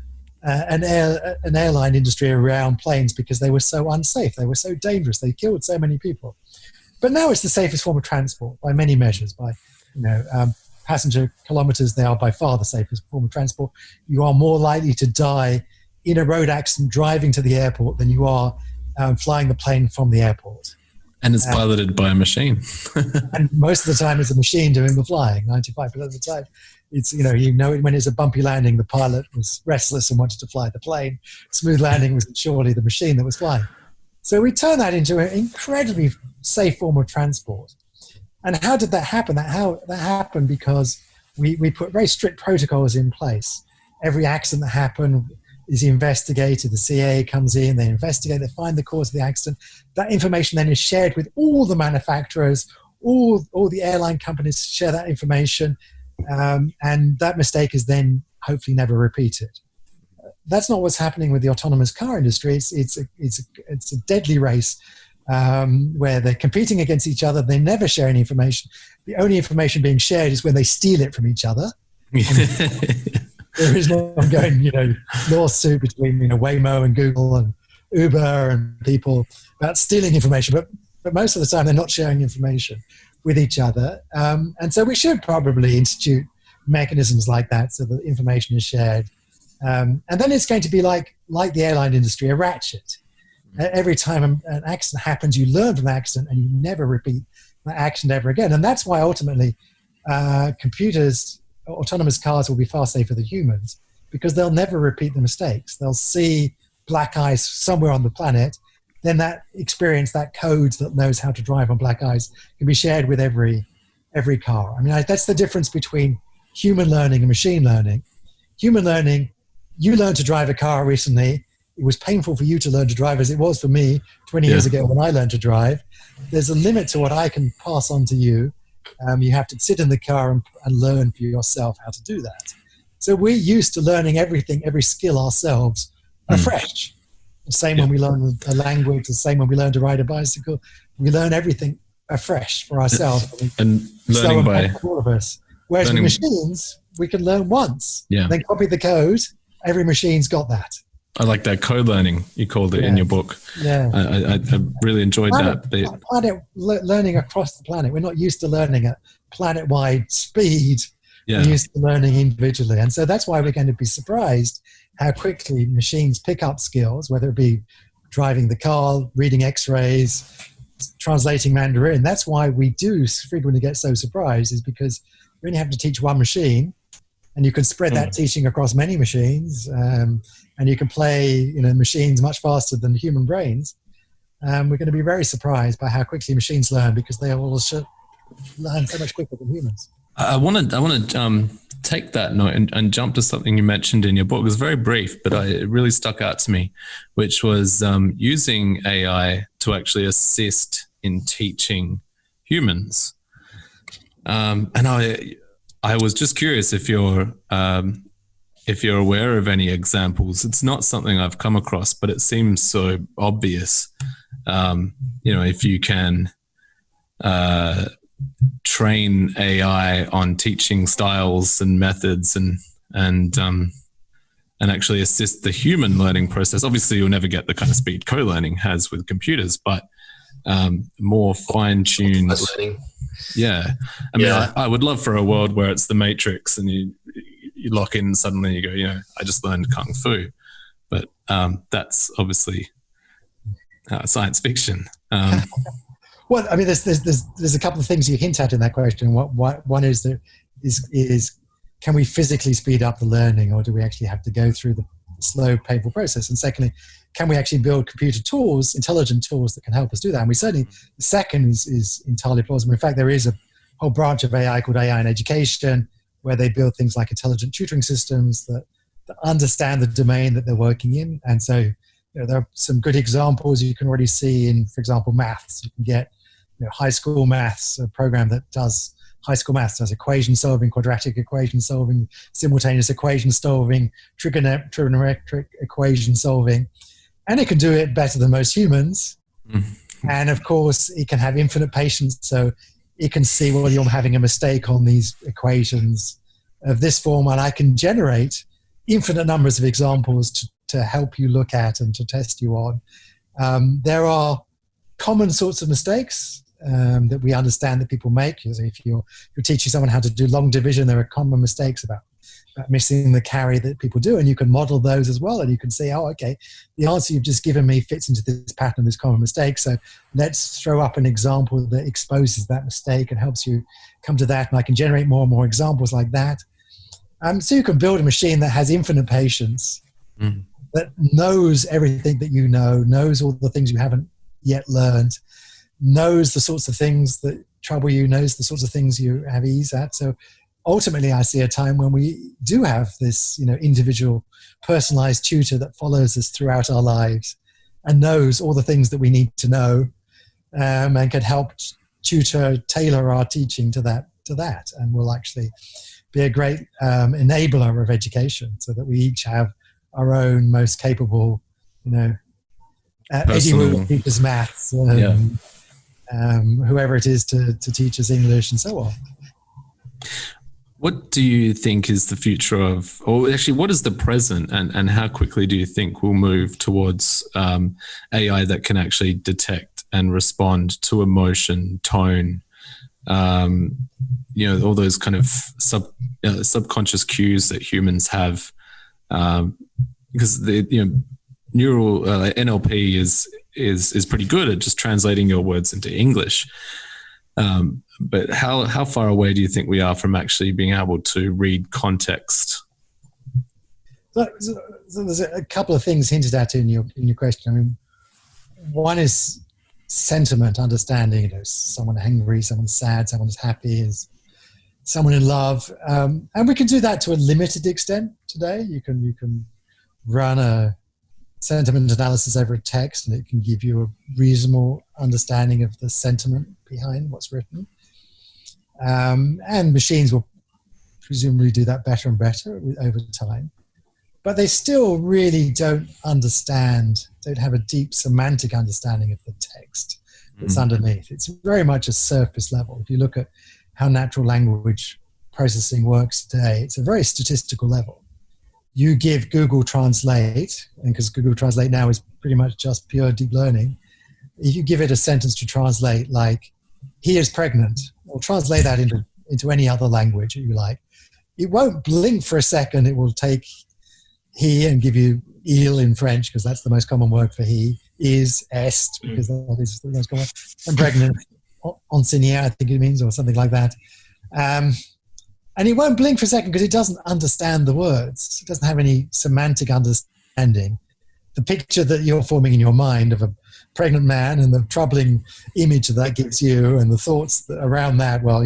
airline industry around planes because they were so unsafe. They were so dangerous. They killed so many people. But now it's the safest form of transport by many measures. By passenger kilometers, they are by far the safest form of transport. You are more likely to die in a road accident driving to the airport than you are flying the plane from the airport. And it's piloted by a machine. And most of the time it's a machine doing the flying. 95% of the time, it's when it's a bumpy landing, the pilot was restless and wanted to fly the plane. Smooth landing was surely the machine that was flying. So we turn that into an incredibly safe form of transport. And how did that happen? That happened because we put very strict protocols in place. Every accident that happened is investigated. The CAA comes in, they investigate, they find the cause of the accident. That information then is shared with all the manufacturers, all the airline companies share that information, and that mistake is then hopefully never repeated. That's not what's happening with the autonomous car industry. It's a deadly race where they're competing against each other. They never share any information. The only information being shared is when they steal it from each other. There is no ongoing, lawsuit between Waymo and Google and Uber and people about stealing information. But most of the time, they're not sharing information with each other. And so we should probably institute mechanisms like that so that information is shared. And then it's going to be like the airline industry, a ratchet. Every time an accident happens, you learn from the accident and you never repeat that accident ever again. And that's why ultimately autonomous cars will be far safer than humans, because they'll never repeat the mistakes. They'll see black ice somewhere on the planet, then that experience, that code that knows how to drive on black ice can be shared with every car. I mean, that's the difference between human learning and machine learning. Human learning, you learned to drive a car recently. it was painful for you to learn to drive as it was for me 20 years ago when I learned to drive. There's a limit to what I can pass on to you. You have to sit in the car and learn for yourself how to do that. So we're used to learning everything, every skill ourselves afresh. The same when we learn a language, the same when we learn to ride a bicycle. We learn everything afresh for ourselves. And learning by all of us. Whereas with machines, we can learn once, then copy the code. Every machine's got that. I like that co-learning, you called it in your book. Yeah. I really enjoyed that. Learning across the planet. We're not used to learning at planet-wide speed. Yeah. We're used to learning individually. And so that's why we're going to be surprised how quickly machines pick up skills, whether it be driving the car, reading x-rays, translating Mandarin. That's why we do frequently get so surprised, is because you only have to teach one machine, and you can spread that teaching across many machines, and you can play machines much faster than human brains. We're going to be very surprised by how quickly machines learn, because they all should learn so much quicker than humans. I want to take that note and jump to something you mentioned in your book. It was very brief, but it really stuck out to me, which was using AI to actually assist in teaching humans. And I was just curious if you're aware of any examples. It's not something I've come across, but it seems so obvious. If you can train AI on teaching styles and methods and actually assist the human learning process. Obviously, you'll never get the kind of speed co-learning has with computers, but more fine-tuned. Yeah. I mean, I would love for a world where it's the Matrix and you lock in and suddenly you go, I just learned Kung Fu. But that's obviously science fiction. Well, I mean, there's a couple of things you hint at in that question. One is can we physically speed up the learning, or do we actually have to go through the slow, painful process? And secondly, can we actually build computer tools, intelligent tools that can help us do that? And the second is entirely plausible. In fact, there is a whole branch of AI called AI in Education, where they build things like intelligent tutoring systems that understand the domain that they're working in. And so there are some good examples you can already see in, for example, maths. You can get high school maths, a program that does high school maths, does equation solving, quadratic equation solving, simultaneous equation solving, trigonometric equation solving. And it can do it better than most humans. And of course, it can have infinite patience. So it can see whether you're having a mistake on these equations of this form. And I can generate infinite numbers of examples to help you look at and to test you on. There are common sorts of mistakes that we understand that people make. If you're teaching someone how to do long division, there are common mistakes about missing the carry that people do, and you can model those as well, and you can say, okay, the answer you've just given me fits into this pattern of this common mistake, so let's throw up an example that exposes that mistake and helps you come to that, and I can generate more and more examples like that. So you can build a machine that has infinite patience, that knows everything that you know, knows all the things you haven't yet learned, knows the sorts of things that trouble you, knows the sorts of things you have ease at. So ultimately, I see a time when we do have this, individual personalized tutor that follows us throughout our lives and knows all the things that we need to know, and can help tailor our teaching to that, and will actually be a great enabler of education, so that we each have our own most capable, Eddie Wu teaches maths, whoever it is to teach us English, and so on. What do you think is the future of, or actually what is the present, and how quickly do you think we'll move towards AI that can actually detect and respond to emotion, tone, all those kind of subconscious cues that humans have, because the neural NLP is pretty good at just translating your words into English. But how far away do you think we are from actually being able to read context? So there's a couple of things hinted at in your question. I mean, one is sentiment, understanding. Someone angry, someone sad, someone is happy, is someone in love, and we can do that to a limited extent today. You can run a sentiment analysis over a text, and it can give you a reasonable understanding of the sentiment behind what's written. And machines will presumably do that better and better over time. But they still really don't have a deep semantic understanding of the text that's underneath. It's very much a surface level. If you look at how natural language processing works today, it's a very statistical level. You give Google Translate, and because Google Translate now is pretty much just pure deep learning, if you give it a sentence to translate like, he is pregnant, or translate that into any other language that you like, it won't blink for a second. It will take he and give you il in French, because that's the most common word for he, is, est, because that is the most common, and pregnant, enseigneur, I think it means, or something like that. And it won't blink for a second because it doesn't understand the words. It doesn't have any semantic understanding. The picture that you're forming in your mind of a pregnant man and the troubling image that gives you and the thoughts around that, well,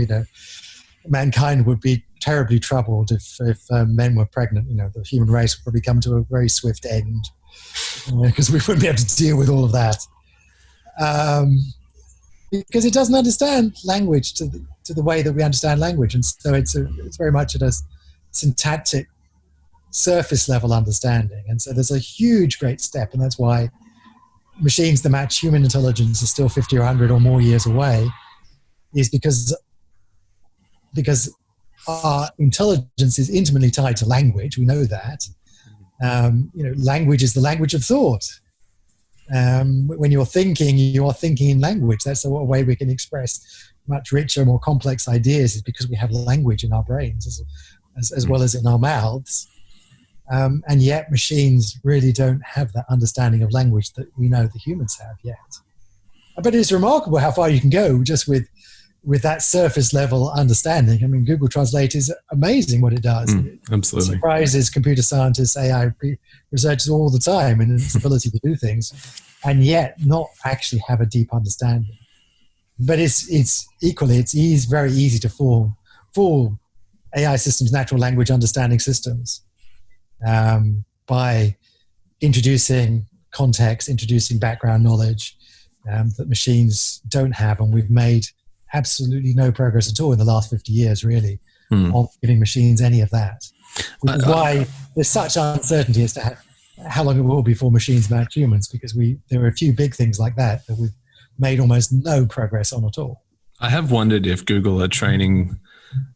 mankind would be terribly troubled if men were pregnant. The human race would probably come to a very swift end because we wouldn't be able to deal with all of that. Because it doesn't understand language to the way that we understand language. And so it's very much at a syntactic surface level understanding. And so there's a huge, great step. And that's why machines that match human intelligence are still 50 or 100 or more years away, is because our intelligence is intimately tied to language. We know that. Language is the language of thought. When you're thinking in language. That's the way we can express much richer, more complex ideas, is because we have language in our brains as well as in our mouths. And yet machines really don't have that understanding of language that we know the humans have yet. But it's remarkable how far you can go just with that surface level understanding. I mean, Google Translate is amazing what it does. Absolutely. It surprises computer scientists, AI researchers all the time in its ability to do things, and yet not actually have a deep understanding. But it's very easy to form full AI systems, natural language understanding systems, by introducing context, introducing background knowledge that machines don't have, and we've made absolutely no progress at all in the last 50 years, really, on giving machines any of that. Which is why there's such uncertainty as to how long it will be before machines match humans, because there are a few big things like that we've made almost no progress on at all. I have wondered if Google are training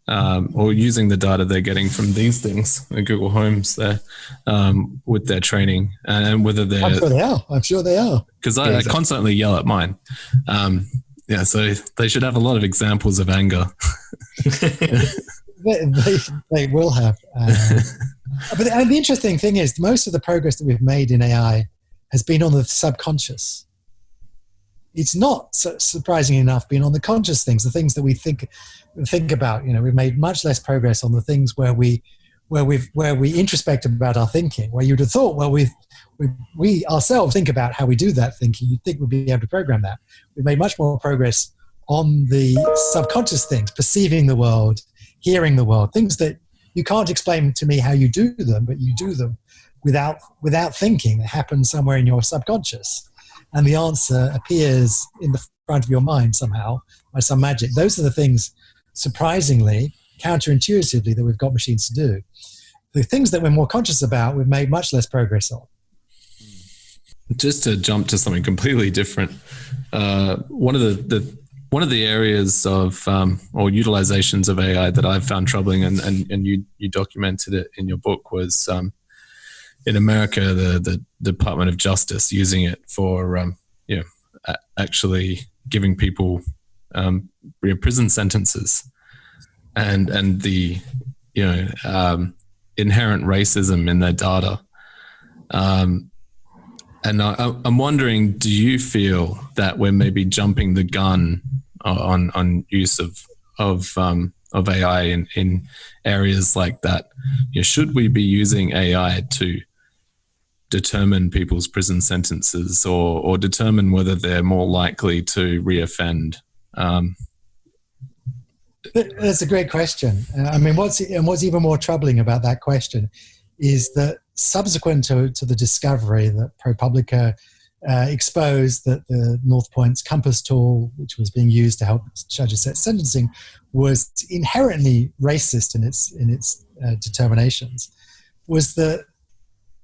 or using the data they're getting from these things, the Google Homes, there, with their training, and whether they're... I'm sure they are. Because I constantly yell at mine. So they should have a lot of examples of anger. They will have. But the interesting thing is, most of the progress that we've made in AI has been on the subconscious. It's not, surprisingly enough, been on the conscious things, the things that we think about. We've made much less progress on the things where we introspect about our thinking, where you'd have thought, well, we ourselves think about how we do that thinking. You'd think we'd be able to program that. We've made much more progress on the subconscious things, perceiving the world, hearing the world, things that you can't explain to me how you do them, but you do them without thinking. It happens somewhere in your subconscious, and the answer appears in the front of your mind somehow by some magic. Those are the things, surprisingly, counterintuitively, that we've got machines to do. The things that we're more conscious about, we've made much less progress on. Just to jump to something completely different, one of the areas of or utilizations of AI that I've found troubling, and you documented it in your book, was in America, the Department of Justice using it for actually giving people prison sentences, and the inherent racism in their data. And I'm wondering, do you feel that we're maybe jumping the gun on use of AI in areas like that? Should we be using AI to determine people's prison sentences, or determine whether they're more likely to reoffend? That's a great question. I mean, what's even more troubling about that question is that subsequent to the discovery that ProPublica exposed that the North Point's compass tool, which was being used to help judges set sentencing, was inherently racist in its determinations, was that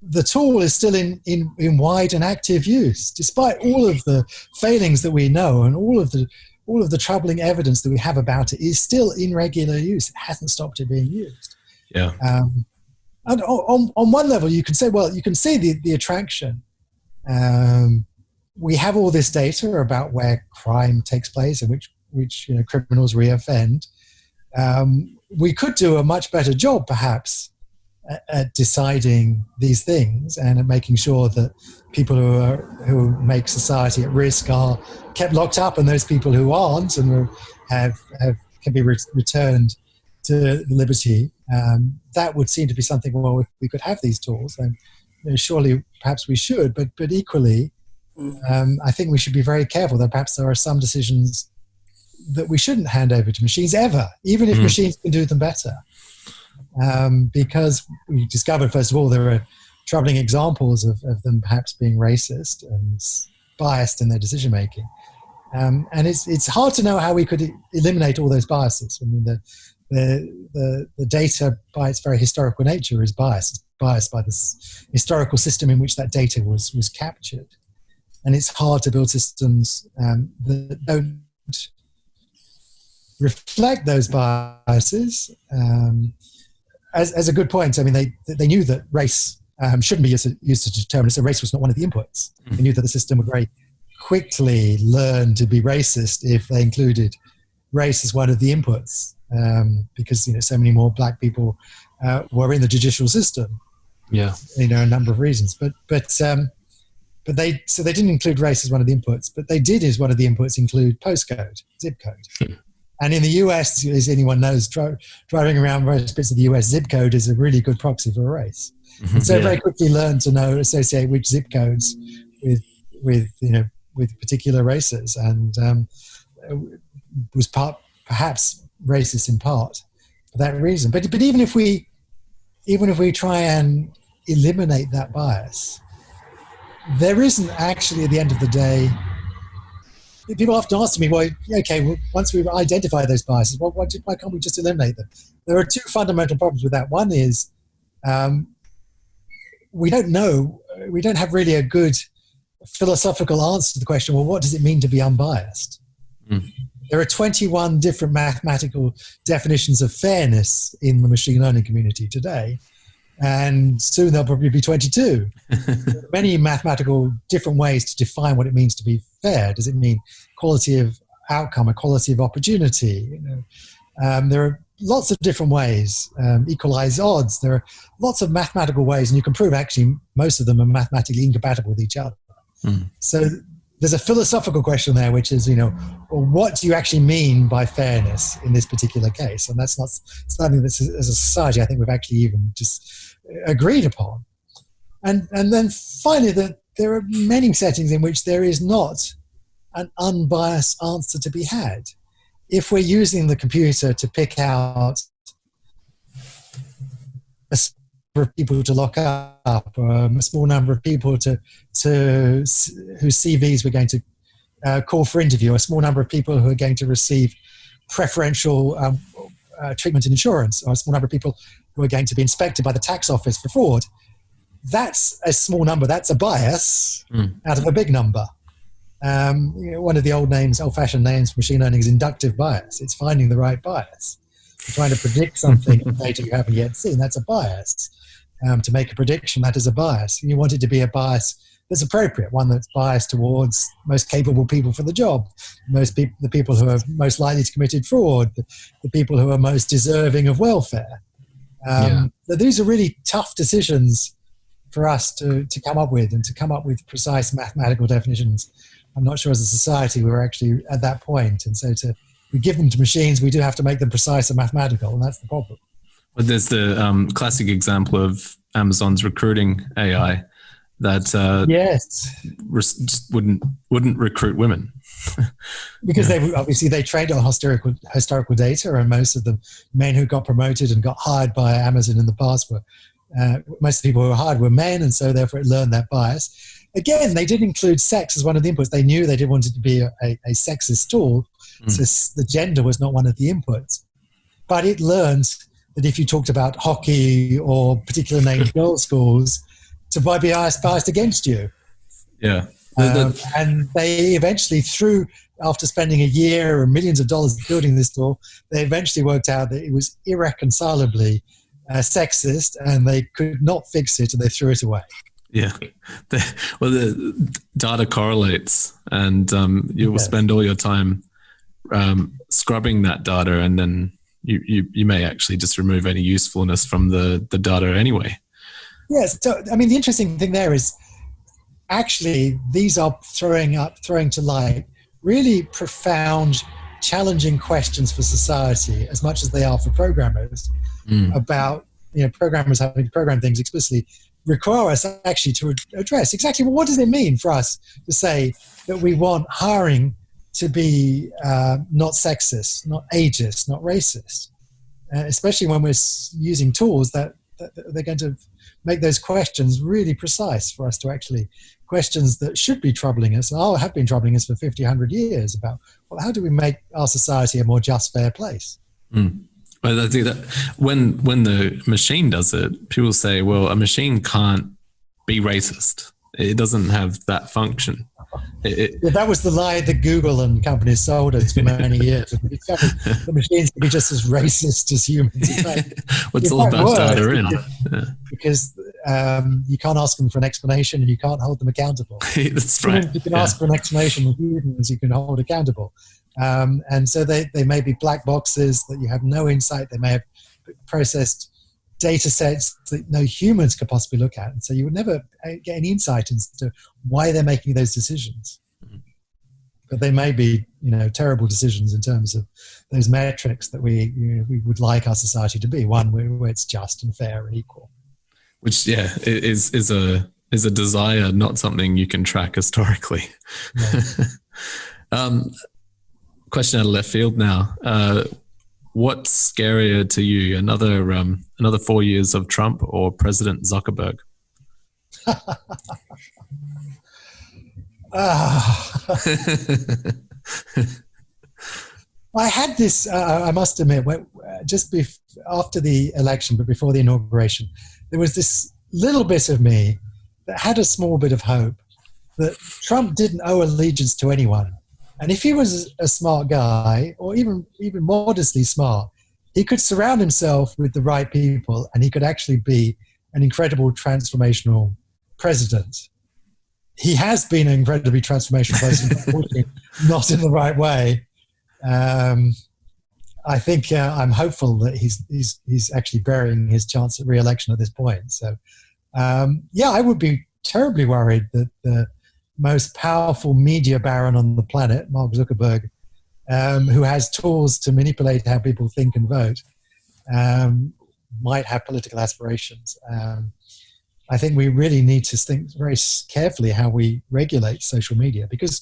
the tool is still in wide and active use, despite all of the failings that we know and all of the troubling evidence that we have about it is still in regular use. It hasn't stopped it being used. Yeah. And on one level, you can say, well, you can see the attraction. We have all this data about where crime takes place and which criminals reoffend. We could do a much better job, perhaps, at deciding these things and at making sure that people who make society at risk are kept locked up, and those people who aren't and can be returned to liberty. That would seem to be something. Well, if we could have these tools, then surely perhaps we should. But equally, I think we should be very careful that perhaps there are some decisions that we shouldn't hand over to machines ever, even if machines can do them better. Because we discovered, first of all, there are troubling examples of them perhaps being racist and biased in their decision making. And it's hard to know how we could eliminate all those biases. I mean, the data, by its very historical nature, is biased by this historical system in which that data was captured. And it's hard to build systems that don't reflect those biases. As a good point, I mean, they knew that race shouldn't be used to determine it, so race was not one of the inputs. They knew that the system would very quickly learn to be racist if they included race as one of the inputs, because so many more black people were in the judicial system. Yeah, a number of reasons, but they didn't include race as one of the inputs, but they did, as one of the inputs, include postcode, zip code. And in the US, as anyone knows, driving around various bits of the US, zip code is a really good proxy for a race. And so very quickly learned to associate which zip codes with particular races, and was perhaps racist in part for that reason. But even if we try and eliminate that bias, there isn't actually, at the end of the day. People often ask me, well, okay, well, once we've identified those biases, why can't we just eliminate them? There are two fundamental problems with that. One is we don't know, we don't have really a good philosophical answer to the question, well, what does it mean to be unbiased? There are 21 different mathematical definitions of fairness in the machine learning community today, and soon there'll probably be 22. There are many mathematical different ways to define what it means to be fair. Does it mean quality of outcome, equality of opportunity? There are lots of different ways. Equalize odds. There are lots of mathematical ways, and you can prove actually most of them are mathematically incompatible with each other. So there's a philosophical question there, which is, well, what do you actually mean by fairness in this particular case? And that's not something that, as a society, I think we've actually even just agreed upon. And then finally, there are many settings in which there is not an unbiased answer to be had. If we're using the computer to pick out a number of people to lock up, or a small number of people whose CVs we're going to call for interview, a small number of people who are going to receive preferential treatment in insurance, or a small number of people who are going to be inspected by the tax office for fraud, that's a small number. That's a bias out of a big number. One of the old-fashioned names for machine learning is inductive bias. It's finding the right bias. You're trying to predict something in data you haven't yet seen. That's a bias. To make a prediction, that is a bias. And you want it to be a bias that's appropriate, one that's biased towards most capable people for the job, the people who are most likely to commit fraud, the people who are most deserving of welfare. These are really tough decisions for us to come up with, and to come up with precise mathematical definitions. I'm not sure as a society we're actually at that point. And so we give them to machines, we do have to make them precise and mathematical, and that's the problem. Well, there's the classic example of Amazon's recruiting AI that just wouldn't recruit women. Because they trained on historical data, and most of the men who got promoted and got hired by Amazon in the past were most of the people who were hired were men, and so therefore it learned that bias. Again, they did include sex as one of the inputs. They knew they didn't want it to be a sexist tool, so the gender was not one of the inputs. But it learned that if you talked about hockey or particular named girls' schools, to be biased against you. Yeah. And they eventually, after spending a year and millions of dollars building this tool, they eventually worked out that it was irreconcilably sexist, and they could not fix it, and they threw it away. Yeah. The data correlates, and you will spend all your time scrubbing that data, and then you may actually just remove any usefulness from the data anyway. Yes. So, I mean, the interesting thing there is actually these are throwing to light really profound, challenging questions for society as much as they are for programmers about, programmers having to program things explicitly require us actually to address exactly what does it mean for us to say that we want hiring to be not sexist, not ageist, not racist, especially when we're using tools that they're going to make those questions really precise for us to actually, questions that should be troubling us, and have been troubling us for 50, 100 years about, well, how do we make our society a more just, fair place? Well, I think that when the machine does it, people say, well, a machine can't be racist. It doesn't have that function. That was the lie that Google and companies sold us for many years. The machines can be just as racist as humans. What's all about data in? Because you can't ask them for an explanation, and you can't hold them accountable. That's right. You can ask for an explanation with humans you can hold accountable. And so they may be black boxes that you have no insight. They may have processed data sets that no humans could possibly look at. And so you would never get any insight into why they're making those decisions. But they may be, terrible decisions in terms of those metrics that we would like our society to be, one where it's just and fair and equal. Which, is a desire, not something you can track historically. Yeah. Question out of left field now. What's scarier to you, another 4 years of Trump or President Zuckerberg? I had this, I must admit, after the election, but before the inauguration, there was this little bit of me that had a small bit of hope that Trump didn't owe allegiance to anyone. And if he was a smart guy, or even modestly smart, he could surround himself with the right people, and he could actually be an incredible transformational president. He has been an incredibly transformational president, unfortunately, not in the right way. I think I'm hopeful that he's actually burying his chance at re-election at this point. So, I would be terribly worried that the most powerful media baron on the planet, Mark Zuckerberg, who has tools to manipulate how people think and vote, might have political aspirations. I think we really need to think very carefully how we regulate social media, because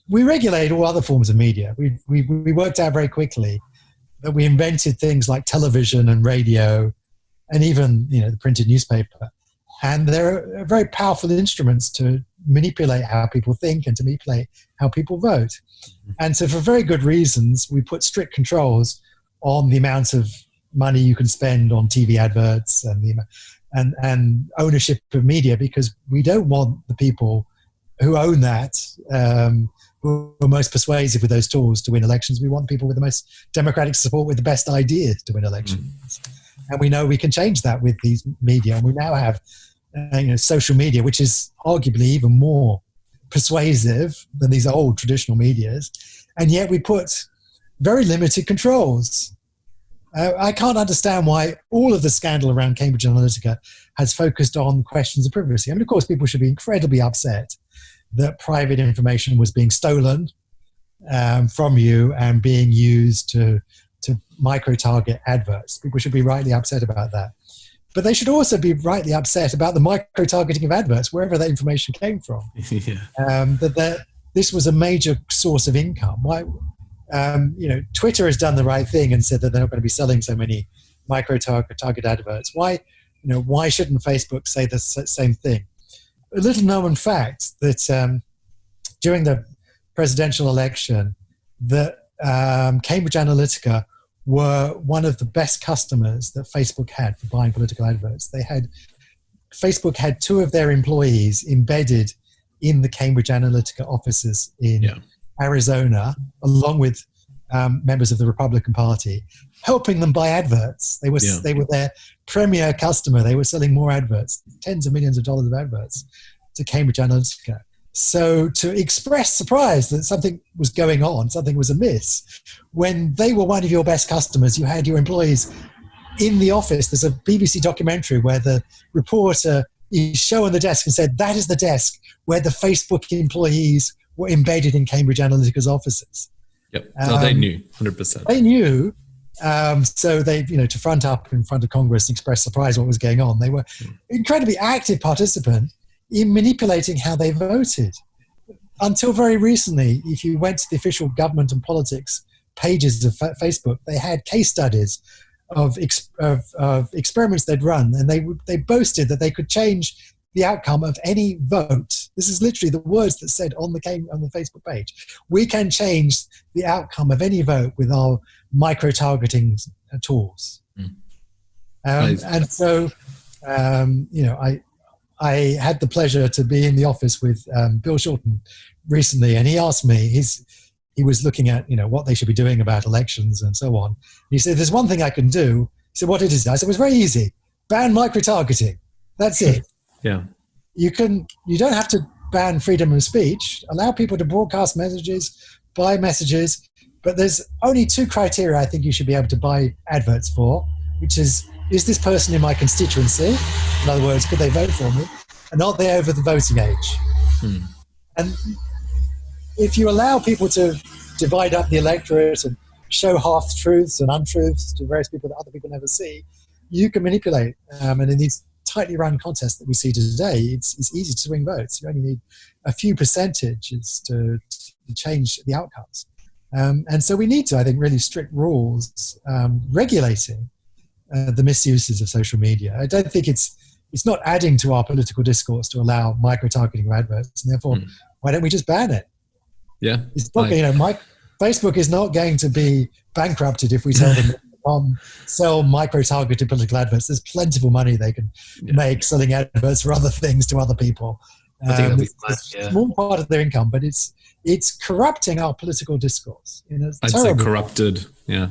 we regulate all other forms of media. We worked out very quickly that we invented things like television and radio, and even the printed newspaper. And they're very powerful instruments to manipulate how people think and to manipulate how people vote. And so for very good reasons, we put strict controls on the amount of money you can spend on TV adverts and ownership of media, because we don't want the people who own that, who are most persuasive with those tools to win elections. We want people with the most democratic support, with the best ideas to win elections. And we know we can change that with these media. And we now have social media, which is arguably even more persuasive than these old traditional medias. And yet we put very limited controls. I can't understand why all of the scandal around Cambridge Analytica has focused on questions of privacy. I mean, of course, people should be incredibly upset that private information was being stolen from you and being used to micro-target adverts. People should be rightly upset about that. But they should also be rightly upset about the micro-targeting of adverts, wherever that information came from. That this was a major source of income. Why, Twitter has done the right thing and said that they're not going to be selling so many micro-target adverts. Why why shouldn't Facebook say the same thing? A little known fact that during the presidential election, that Cambridge Analytica were one of the best customers that Facebook had for buying political adverts. Facebook had 2 of their employees embedded in the Cambridge Analytica offices in Arizona, along with members of the Republican Party, helping them buy adverts. They were their premier customer. They were selling more adverts, tens of millions of dollars of adverts to Cambridge Analytica. So to express surprise that something was going on, something was amiss, when they were one of your best customers, you had your employees in the office. There's a BBC documentary where the reporter is showing the desk and said, that is the desk where the Facebook employees were embedded in Cambridge Analytica's offices. Yep. No, they knew, 100%. They knew. So they, to front up in front of Congress and express surprise what was going on. They were incredibly active participant in manipulating how they voted. Until very recently, if you went to the official government and politics pages of Facebook, they had case studies of experiments they'd run, and they boasted that they could change the outcome of any vote. This is literally the words that said on the Facebook page. We can change the outcome of any vote with our micro-targeting tools. And so, I had the pleasure to be in the office with Bill Shorten recently, and he asked me, he was looking at, what they should be doing about elections and so on. He said, there's one thing I can do. He said, what it is? I said, it was very easy. Ban micro-targeting. That's it. Yeah. You don't have to ban freedom of speech. Allow people to broadcast messages, buy messages, but there's only 2 criteria I think you should be able to buy adverts for, which is this person in my constituency? In other words, could they vote for me? And are they over the voting age? And if you allow people to divide up the electorate and show half-truths and untruths to various people that other people never see, you can manipulate. And in these tightly run contests that we see today, it's easy to swing votes. You only need a few percentages to change the outcomes. And so we need to, I think, really strict rules regulating the misuses of social media. I don't think it's not adding to our political discourse to allow micro-targeting of adverts, and therefore, why don't we just ban it? Yeah. It's not, Facebook is not going to be bankrupted if we tell them sell micro-targeted political adverts. There's plentiful money they can make selling adverts for other things to other people. I think it's a small part of their income, but it's corrupting our political discourse. I'd say corrupted. Yeah.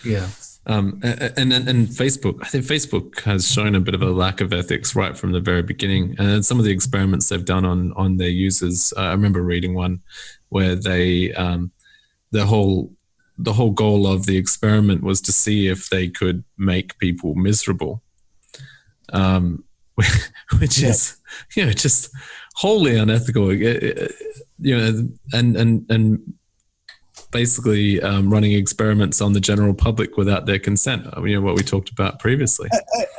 Yeah. And Facebook, I think Facebook has shown a bit of a lack of ethics right from the very beginning. And some of the experiments they've done on their users, I remember reading one where they, the whole goal of the experiment was to see if they could make people miserable, which is, just wholly unethical, and basically running experiments on the general public without their consent. What we talked about previously.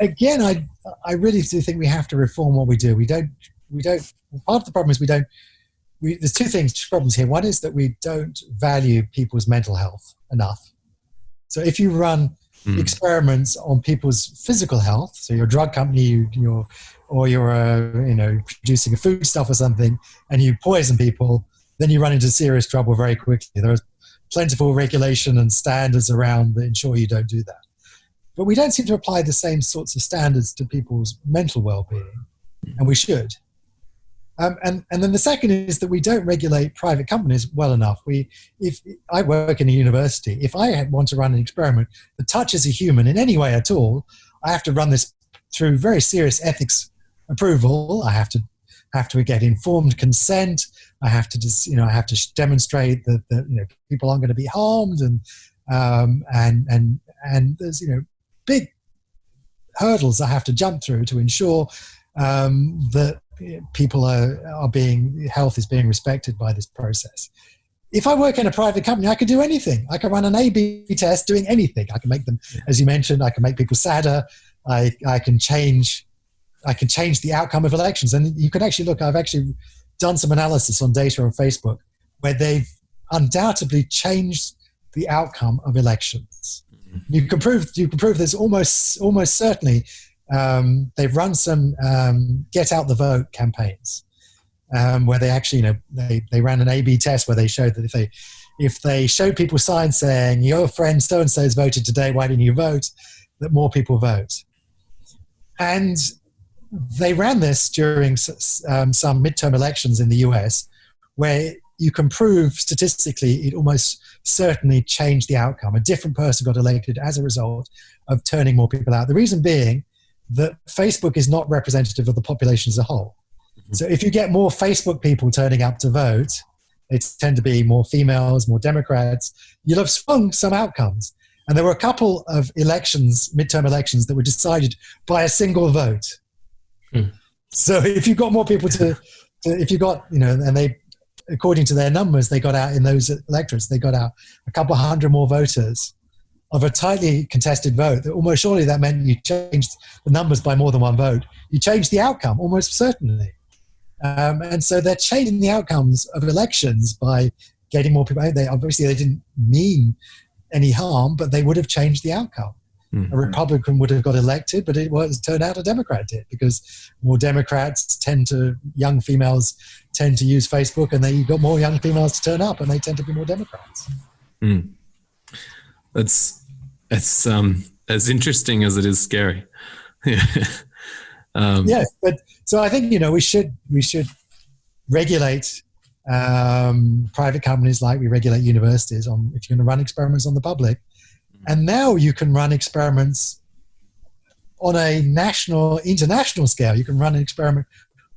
Again, I really do think we have to reform what we do. We don't. Part of the problem is there's two problems here. One is that we don't value people's mental health enough. So if you run experiments on people's physical health, so you're a drug company, you're producing a foodstuff or something, and you poison people, then you run into serious trouble very quickly. There's plentiful regulation and standards around that ensure you don't do that. But we don't seem to apply the same sorts of standards to people's mental well-being, and we should. And then the second is that we don't regulate private companies well enough. If I work in a university, if I want to run an experiment that touches a human in any way at all, I have to run this through very serious ethics approval. I have to get informed consent. I have to demonstrate that people aren't going to be harmed, and there's big hurdles I have to jump through to ensure that people health is being respected by this process. If I work in a private company, I can do anything. I can run an A/B test doing anything. I can make them, as you mentioned, I can make people sadder. I can change the outcome of elections. And you can actually look, I've actually done some analysis on data on Facebook where they've undoubtedly changed the outcome of elections. You can prove there's almost certainly they've run some get out the vote campaigns where they actually, they ran an A/B test where they showed that if they showed people signs saying your friend so and so has voted today, why didn't you vote? That more people vote. And they ran this during some midterm elections in the US, where you can prove statistically it almost certainly changed the outcome. A different person got elected as a result of turning more people out. The reason being that Facebook is not representative of the population as a whole. Mm-hmm. So if you get more Facebook people turning up to vote, they tend to be more females, more Democrats, you'll have swung some outcomes. And there were a couple of elections, midterm elections, that were decided by a single vote. Mm. So if you got more people if you got, and they, according to their numbers, they got out in those electorates, they got out a couple hundred more voters of a tightly contested vote. Almost surely that meant you changed the numbers by more than one vote. You changed the outcome, almost certainly. And so they're changing the outcomes of elections by getting more people out. They didn't mean any harm, but they would have changed the outcome. Mm-hmm. A Republican would have got elected, but it turned out a Democrat did, because more Democrats young females tend to use Facebook, and you got more young females to turn up, and they tend to be more Democrats. Mm. It's as interesting as it is scary. Yes, but so I think we should regulate private companies like we regulate universities on if you're going to run experiments on the public. And now you can run experiments on a international scale. You can run an experiment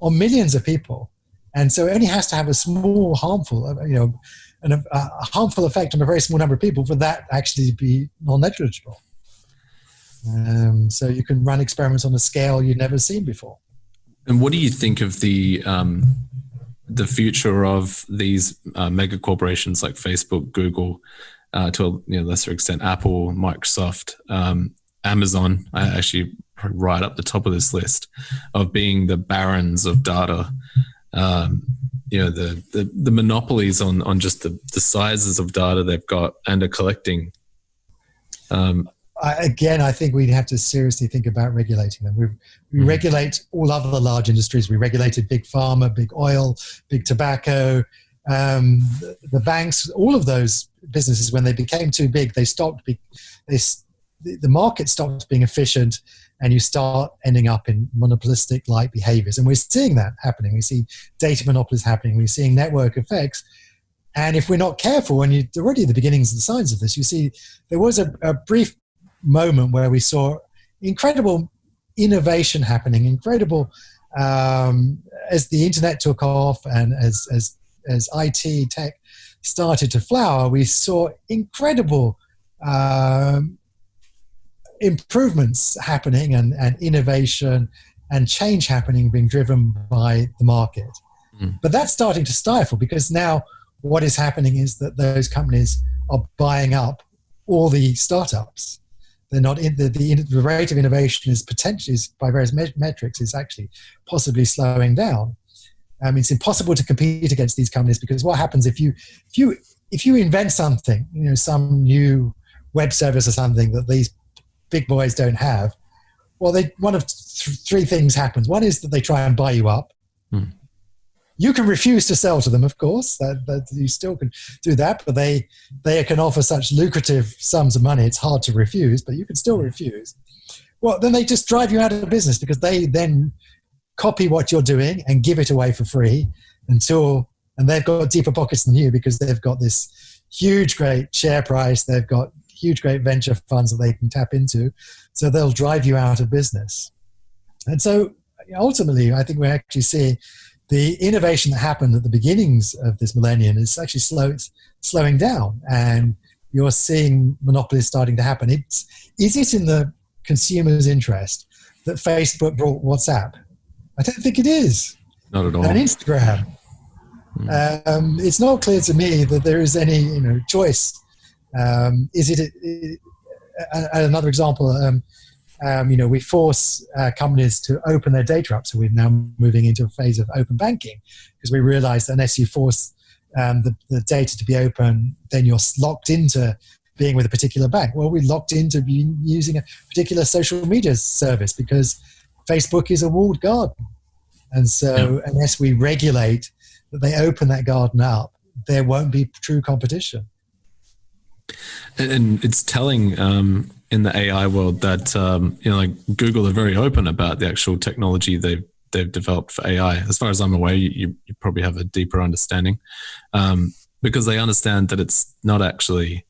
on millions of people. And so it only has to have a small harmful, a harmful effect on a very small number of people for that actually to be non-negligible. So you can run experiments on a scale you've never seen before. And what do you think of the future of these mega corporations like Facebook, Google, to a lesser extent, Apple, Microsoft, Amazon, actually right up the top of this list of being the barons of data, the monopolies on just the sizes of data they've got and are collecting? I think we'd have to seriously think about regulating them. We regulate all other large industries. We regulated big pharma, big oil, big tobacco, the banks, all of those businesses. When they became too big, the market stopped being efficient, and you start ending up in monopolistic-like behaviors. And we're seeing that happening. We see data monopolies happening. We're seeing network effects. And if we're not careful, and you're already at the beginnings of the signs of this, you see there was a brief moment where we saw incredible innovation happening, as the internet took off and as IT tech started to flower, we saw incredible improvements happening and innovation and change happening, being driven by the market. But that's starting to stifle, because now what is happening is that those companies are buying up all the startups. They're not in the rate of innovation is by various metrics is actually possibly slowing down. It's impossible to compete against these companies, because what happens if you invent something, some new web service or something that these big boys don't have? Well, one of three things happens. One is that they try and buy you up. You can refuse to sell to them, of course. That you still can do that, but they can offer such lucrative sums of money, it's hard to refuse, but you can still refuse. Well, then they just drive you out of business, because they then copy what you're doing and give it away for free and they've got deeper pockets than you, because they've got this huge, great share price. They've got huge, great venture funds that they can tap into. So they'll drive you out of business. And so ultimately, I think we're actually seeing the innovation that happened at the beginnings of this millennium is actually slowing down, and you're seeing monopolies starting to happen. Is it in the consumer's interest that Facebook brought WhatsApp? I don't think it is. Not at all. And Instagram. It's not clear to me that there is any choice. Is it another example? We force companies to open their data up. So we're now moving into a phase of open banking, because we realize that unless you force the data to be open, then you're locked into being with a particular bank? Well, we're locked into using a particular social media service because Facebook is a walled garden. And so unless we regulate that they open that garden up, there won't be true competition. And it's telling in the AI world that like Google are very open about the actual technology they've developed for AI. As far as I'm aware, you probably have a deeper understanding because they understand that it's not actually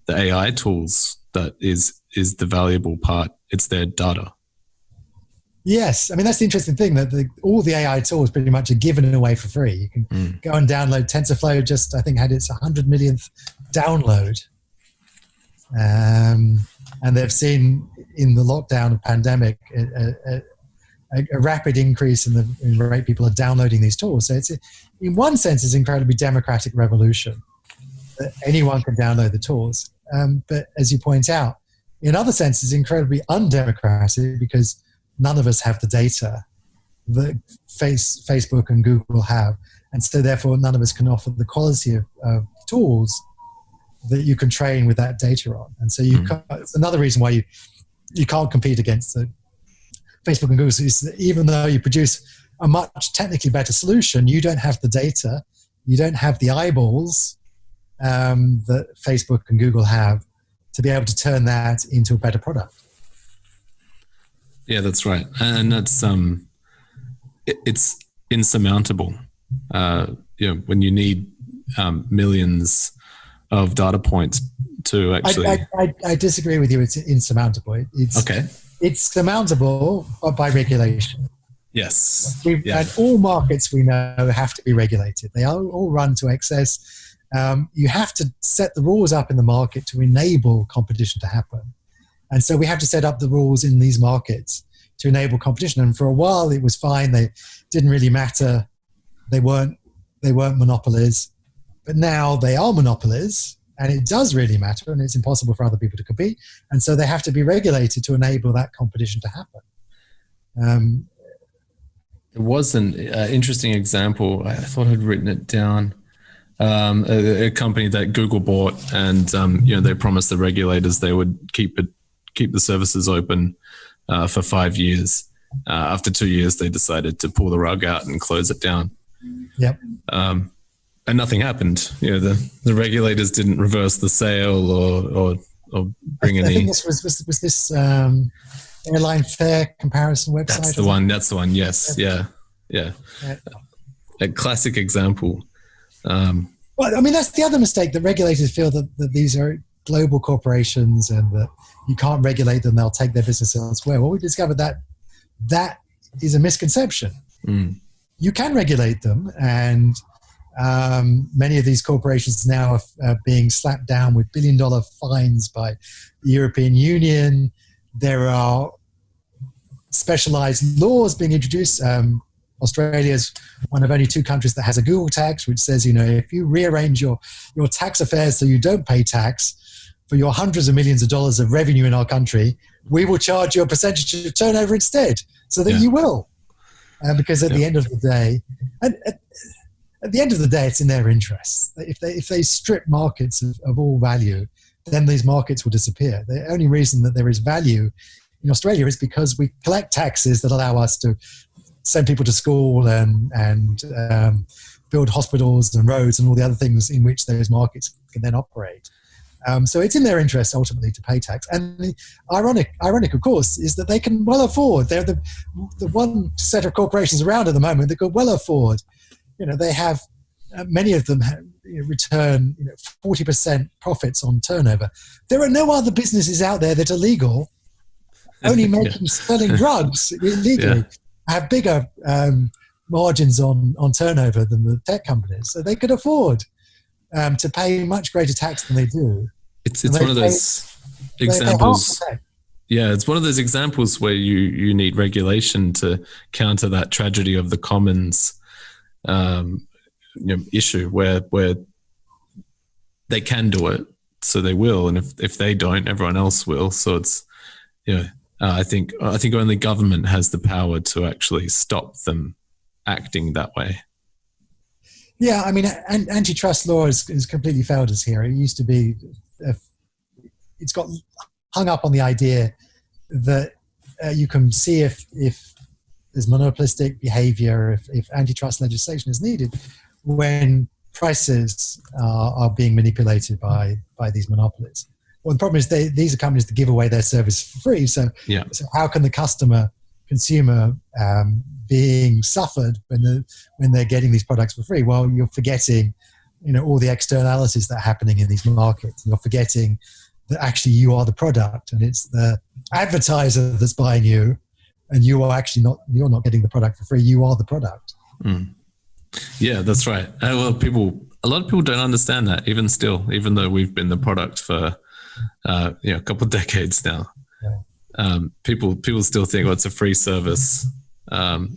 the AI tools that is the valuable part. It's their data. Yes. I mean, that's the interesting thing, that all the AI tools pretty much are given away for free. You can go and download TensorFlow, just I think had its 100 millionth download. And they've seen in the lockdown of pandemic a rapid increase in the rate people are downloading these tools. So it's, in one sense, it's an incredibly democratic revolution that anyone can download the tools. But as you point out, in other senses, incredibly undemocratic because none of us have the data that Facebook and Google have. And so therefore, none of us can offer the quality of tools that you can train with that data on. And so it's another reason why you can't compete against the Facebook and Google. Is that even though you produce a much technically better solution, you don't have the data, you don't have the eyeballs that Facebook and Google have to be able to turn that into a better product. Yeah, that's right. And that's it's insurmountable. When you need millions of data points to actually... I disagree with you. It's insurmountable. It's surmountable by regulation. Yes. And all markets we know have to be regulated. They all run to excess. You have to set the rules up in the market to enable competition to happen. And so we have to set up the rules in these markets to enable competition. And for a while it was fine. They didn't really matter. They weren't monopolies. But now they are monopolies, and it does really matter, and it's impossible for other people to compete. And so they have to be regulated to enable that competition to happen. There was an interesting example. I thought I'd written it down. A company that Google bought, and they promised the regulators they would keep the services open for 5 years. After 2 years, they decided to pull the rug out and close it down. Yep. And nothing happened. The regulators didn't reverse the sale or bring any. I think this was this airline fare comparison website. That's the one. That's the one. Yes. Yeah. A classic example. Well, I mean, that's the other mistake, that regulators feel that these are global corporations and that you can't regulate them, they'll take their business elsewhere. Well, we discovered that is a misconception. You can regulate them, and many of these corporations now are being slapped down with billion-dollar fines by the European Union. There are specialized laws being introduced. Australia is one of only 2 countries that has a Google tax, which says, if you rearrange your tax affairs so you don't pay tax for your hundreds of millions of dollars of revenue in our country, we will charge you a percentage of turnover instead, so that you will. Because at the end of the day, at the end of the day, it's in their interests. If they strip markets of all value, then these markets will disappear. The only reason that there is value in Australia is because we collect taxes that allow us to send people to school and build hospitals and roads and all the other things in which those markets can then operate. So it's in their interest ultimately to pay tax. And the ironic, of course, is that they can well afford. They're the one set of corporations around at the moment that could well afford. They have many of them return 40% profits on turnover. There are no other businesses out there that are legal, only selling drugs illegally. Have bigger margins on turnover than the tech companies, so they could afford to pay much greater tax than they do. It's one of those examples. Yeah, it's one of those examples where you need regulation to counter that tragedy of the commons issue, where they can do it, so they will, and if they don't, everyone else will. So it's I think only government has the power to actually stop them acting that way. Yeah, I mean, antitrust law has completely failed us here. It used to be it's got hung up on the idea that you can see if there's monopolistic behavior, if antitrust legislation is needed when prices are being manipulated by these monopolies. Well, the problem is these are companies that give away their service for free. So how can the consumer being suffered when they're getting these products for free? Well, you're forgetting, all the externalities that are happening in these markets. You're forgetting that actually you are the product, and it's the advertiser that's buying you, and you are actually you're not getting the product for free. You are the product. Mm. Yeah, that's right. A lot of people don't understand that, even though we've been the product for a couple of decades now. Yeah. People still think, it's a free service. Well,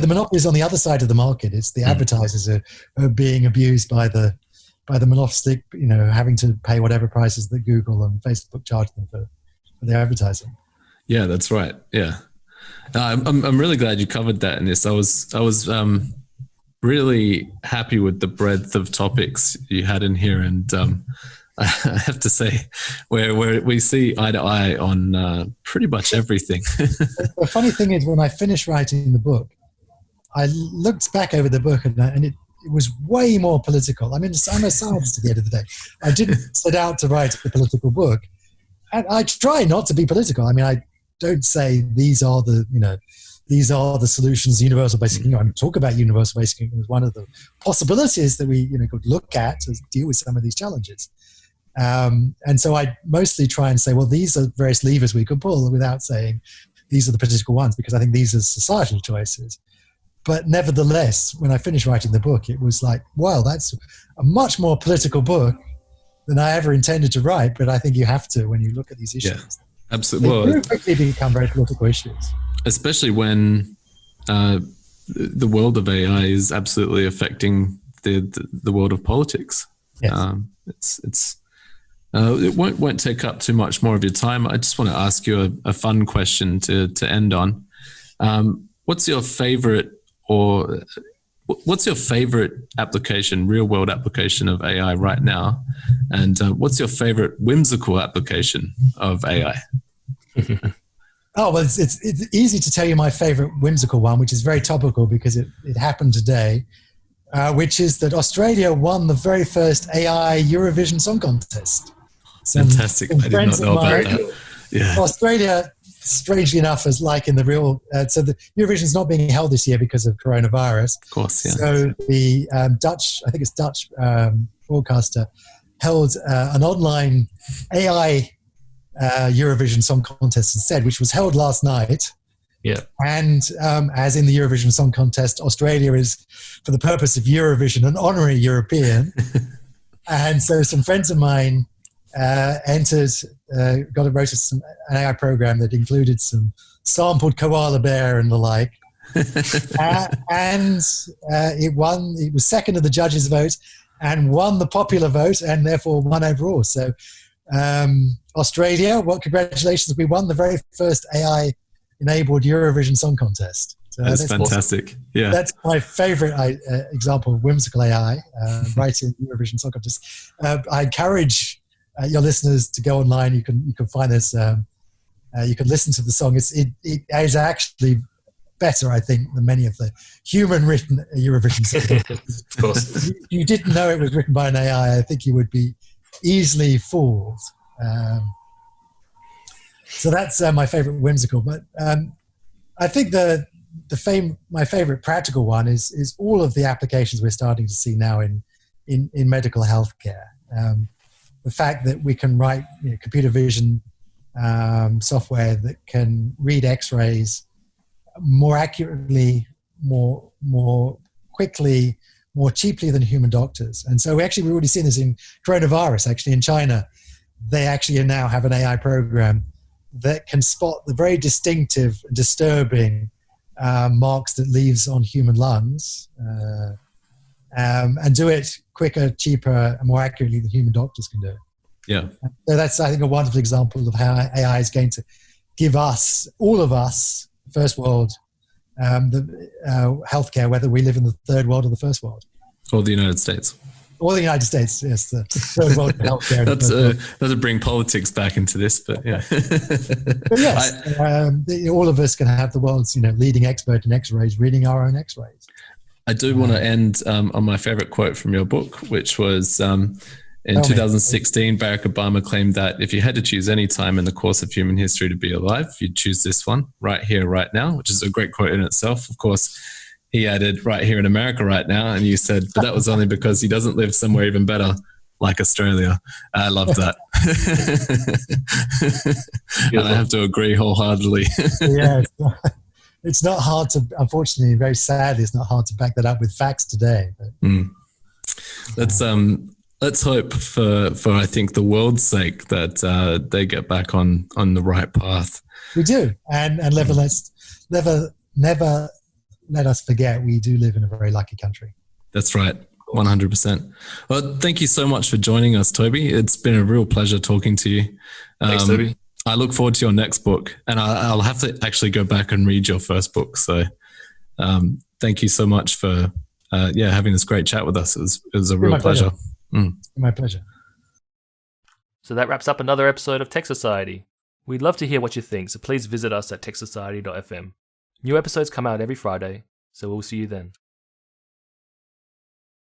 the monopoly is on the other side of the market. It's the advertisers are being abused by the monopolistic, having to pay whatever prices that Google and Facebook charge them for their advertising. Yeah, that's right. Yeah. I'm really glad you covered that in this. I was really happy with the breadth of topics you had in here, and I have to say, where we see eye to eye on pretty much everything. The funny thing is, when I finished writing the book, I looked back over the book and it was way more political. I mean, I'm a scientist at the end of the day. I didn't set out to write a political book, and I try not to be political. I mean, I don't say these are the solutions, universal basic income. I talk about universal basic income as one of the possibilities that we could look at to deal with some of these challenges. And so I mostly try and say, well, these are various levers we could pull, without saying these are the political ones, because I think these are societal choices. But nevertheless, when I finished writing the book, it was like, wow, that's a much more political book than I ever intended to write. But I think you have to when you look at these issues. Yeah, absolutely. They very quickly become very political issues. Especially when the world of AI is absolutely affecting the world of politics. Yes. It won't take up too much more of your time. I just want to ask you a fun question to end on. What's your favorite application, real world application of AI right now? And what's your favorite whimsical application of AI? Oh, well, it's easy to tell you my favorite whimsical one, which is very topical because it happened today, which is that Australia won the very first AI Eurovision Song Contest. Fantastic. I did not know about that. Yeah. Australia, strangely enough, is like in the real... so the Eurovision is not being held this year because of coronavirus. Of course, yeah. So the Dutch broadcaster held an online AI Eurovision Song Contest instead, which was held last night. Yeah. And as in the Eurovision Song Contest, Australia is, for the purpose of Eurovision, an honorary European. And so some friends of mine wrote an AI program that included some sampled koala bear and the like. And it won. It was second of the judges' vote and won the popular vote, and therefore won overall. So Australia, well, congratulations. We won the very first AI-enabled Eurovision Song Contest. So that's fantastic. Awesome. Yeah, that's my favorite example of whimsical AI, writing Eurovision Song Contest. I encourage your listeners to go online. You can find this. You can listen to the song. It is actually better, I think, than many of the human-written Eurovision songs. Of course. If you didn't know it was written by an AI, I think you would be easily fooled. So that's my favorite whimsical. But I think my favorite practical one is all of the applications we're starting to see now in medical healthcare. The fact that we can write computer vision software that can read X-rays more accurately, more quickly, more cheaply than human doctors. And so we've already seen this in coronavirus. Actually, in China, they actually now have an AI program that can spot the very distinctive, disturbing marks that leaves on human lungs, and do it quicker, cheaper, and more accurately than human doctors can do it. Yeah. So that's, I think, a wonderful example of how AI is going to give us, all of us, first world, the healthcare, whether we live in the third world or the first world. Or the United States. Or the United States, yes, the third world healthcare. That's bring politics back into this, but yeah. But yes, all of us can have the world's leading expert in X-rays reading our own X-rays. I do want to end on my favorite quote from your book, which was in 2016, Barack Obama claimed that if you had to choose any time in the course of human history to be alive, you'd choose this one, right here, right now, which is a great quote in itself. Of course, he added right here in America right now, and you said, but that was only because he doesn't live somewhere even better, like Australia. I love that. And I have to agree wholeheartedly. Yeah, it's not hard to, unfortunately, very sadly, it's not hard to back that up with facts today. But, Let's hope for I think the world's sake that they get back on the right path. We do, and never let us forget we do live in a very lucky country. That's right, 100%. Well, thank you so much for joining us, Toby. It's been a real pleasure talking to you. Thanks, Toby. I look forward to your next book, and I'll have to actually go back and read your first book. So thank you so much for having this great chat with us. It was a real pleasure. My pleasure. So that wraps up another episode of Tech Society. We'd love to hear what you think, so please visit us at techsociety.fm. New episodes come out every Friday, so we'll see you then.